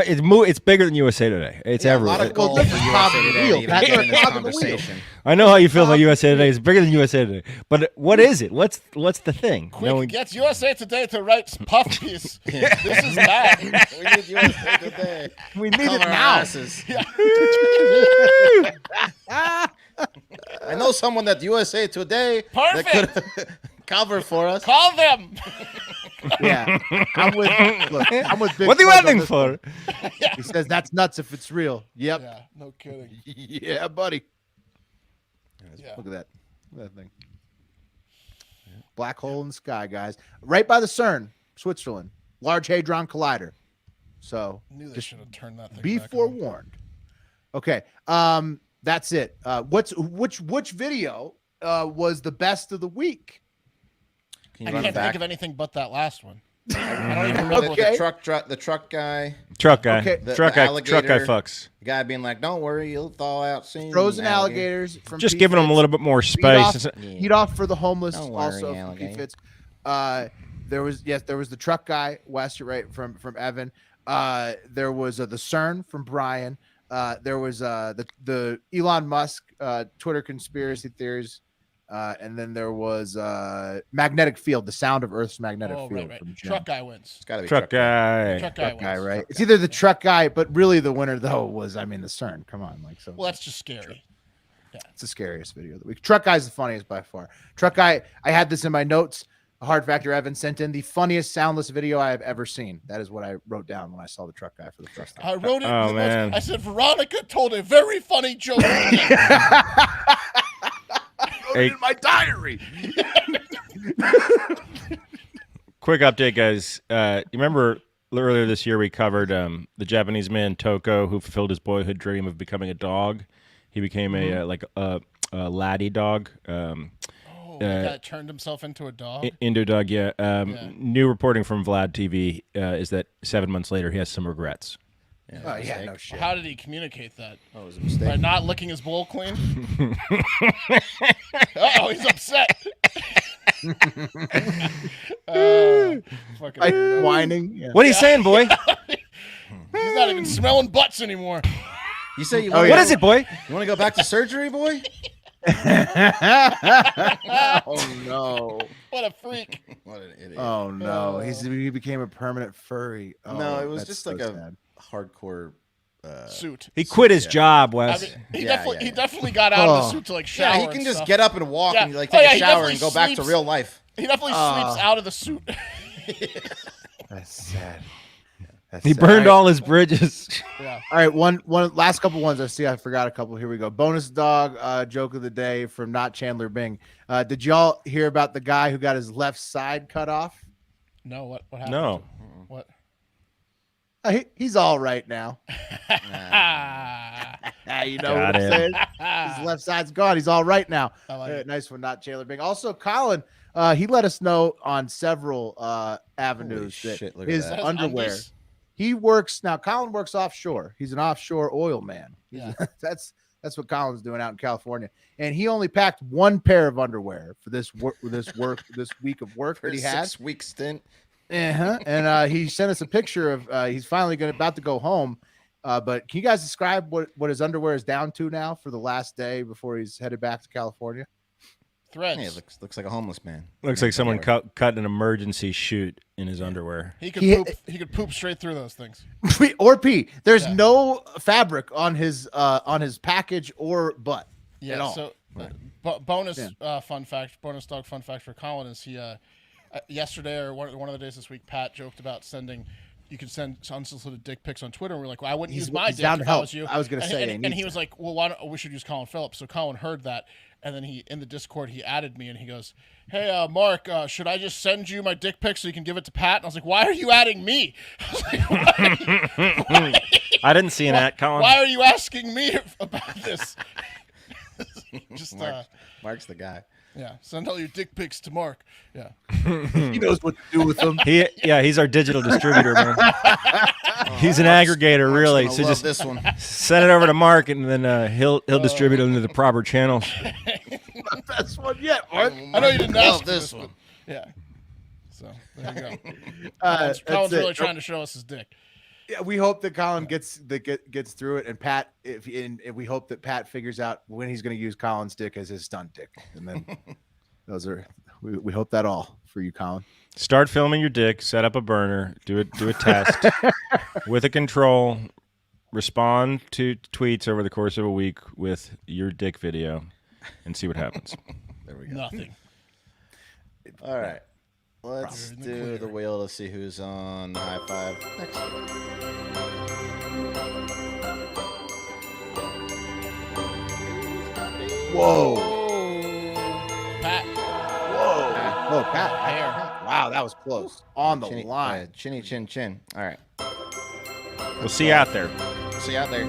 It's bigger than USA Today. It's Yeah, a everywhere. lot of well, this is top of the wheel. Even That's getting the this top of the wheel. conversation. I know how you feel about USA Today. It's bigger than USA Today. But what is it? What's the thing? Quick, get USA Today to write puff piece. This is bad. We need USA Today. We need Cover it our now. asses. I know someone at USA Today that could cover for us. Call them. Yeah, I'm with Big What are you Fuzz on waiting this for? one. He says that's nuts if it's real. Yep. Yeah, no kidding. Yeah, buddy. Yeah. Look at that. Look at that thing. Black hole in the sky, guys. Right by the CERN, Switzerland. Large Hadron Collider. So I knew they just should have turned that thing be back on. forewarned. Okay. That's it. Which video was the best of the week? Can I you run can't it back? think of anything but that last one. I don't even remember. Okay. The truck guy. Truck guy. Okay. Truck guy alligator, fucks. The guy being like, "Don't worry, you'll thaw out soon." Frozen alligator. alligators from Just P. giving them a Fitz. little bit more Heat space. off, heat off for the homeless. Don't worry, Also from P. alligator. Fitz. There was the truck guy, West, right from Evan. There was the CERN from Brian. There was the Elon Musk Twitter conspiracy theories. And then there was magnetic field, the sound of Earth's magnetic Oh, field right. from Jim. Truck guy wins. It's got to be Truck guy. Truck guy Truck guy, wins. right? It's either the truck guy, but really the winner though was, the CERN. Come on, like so. Well, that's just scary. It's the scariest video of the week. Truck guy's the funniest by far. Truck guy, I had this in my notes. Hard Factor Evan sent in the funniest soundless video I have ever seen. That is what I wrote down when I saw the truck guy for the first time. I wrote it. Oh, man. I said Veronica told a very funny joke. wrote it in my diary. Quick update, guys. You remember earlier this year we covered the Japanese man Toko who fulfilled his boyhood dream of becoming a dog. He became a laddie dog. He got turned himself into a dog. Into a dog, yeah. New reporting from Vlad TV is that 7 months later he has some regrets. Yeah, no shit. How did he communicate that? Oh, it was a mistake. By not licking his bowl clean? Oh, he's upset. Fucking whining. Yeah. What are you saying, boy? He's not even smelling butts anymore. You say you? What is it, boy? You want to go back to surgery, boy? Oh no! What a freak! What an idiot! Oh no! He became a permanent furry. Oh, no, it was that's just so like sad. a hardcore suit. He quit his job, Wes. I mean, he definitely got out of the suit to like shower. Yeah, he can and just stuff. get up and walk and like take a shower and go back to real life. He definitely sleeps out of the suit. That's sad. He burned all his bridges. Yeah. All right, one last couple ones. I forgot a couple. Here we go. Bonus dog joke of the day from Not Chandler Bing. Did y'all hear about the guy who got his left side cut off? No, what happened? No. What? He's all right now. You know what I'm saying? His left side's gone. He's all right now. Nice one, Not Chandler Bing. Also, Colin, he let us know on several avenues that his underwear. He works now. Colin works offshore. He's an offshore oil man. Yeah. That's what Colin's doing out in California. And he only packed one pair of underwear for this week of work that he had. 6 week stint. And he sent us a picture of he's finally about to go home. But can you guys describe what his underwear is down to now for the last day before he's headed back to California? Threads. Yeah, looks like a homeless man. Looks like someone cut an emergency shoot in his underwear. He could poop straight through those things. Or pee. There's no fabric on his package or butt at all. So bonus bonus dog fun fact for Colin is he yesterday or one of the days this week, Pat joked about you can send unsolicited dick pics on Twitter. And we're like, well, I wouldn't use my dick if I was you. I was going to say, and he was like, well, why don't we should use Colin Phillips? So Colin heard that, and then in the Discord he added me, and he goes, "Hey, Mark, should I just send you my dick pic so you can give it to Pat?" And I was like, "Why are you adding me?" I didn't see an ad, Colin. Why are you asking me about this? Just Mark's the guy. Yeah, send all your dick pics to Mark. Yeah, he knows what to do with them. He's our digital distributor, man. He's an aggregator, really. So just this one. Send it over to Mark, and then he'll distribute it into the proper channels. The best one yet, Mark. I know you didn't ask for this one. Yeah. So there you go. Colin's really trying to show us his dick. Yeah, we hope that Colin gets through it, and Pat. If we hope that Pat figures out when he's going to use Colin's dick as his stunt dick, and then we hope that all for you, Colin. Start filming your dick. Set up a burner. Do a test with a control. Respond to tweets over the course of a week with your dick video, and see what happens. There we go. Nothing. All right. Let's do the wheel to see who's on the high five next week. Whoa. Pat. Whoa. Oh, Pat. Hair. Wow, that was close. On the line. Chinny chin chin. All right. We'll see you out there. See you out there.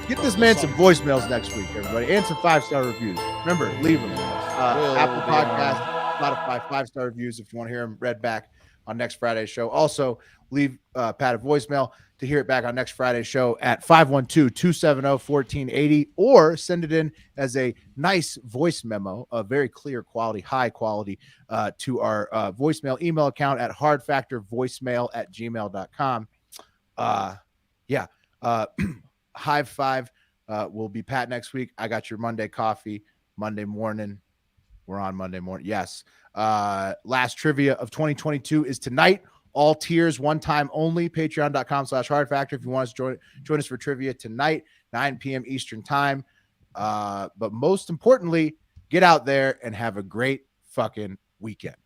Get this man some voicemails next week, everybody, and some 5-star reviews. Remember, leave them. Apple Podcast, Spotify, 5-star reviews if you want to hear them read back on next Friday's show. Also, leave Pat a voicemail to hear it back on next Friday's show at 512-270-1480, or send it in as a nice voice memo, a very clear quality, high quality, to our voicemail email account at hardfactorvoicemail@gmail.com. Hive 5 will be Pat next week. I got your Monday coffee, Monday morning. We're on Monday morning. Yes. Last trivia of 2022 is tonight. All tiers, one time only. Patreon.com/hardfactor. If you want to join us for trivia tonight, 9 p.m. Eastern time. But most importantly, get out there and have a great fucking weekend.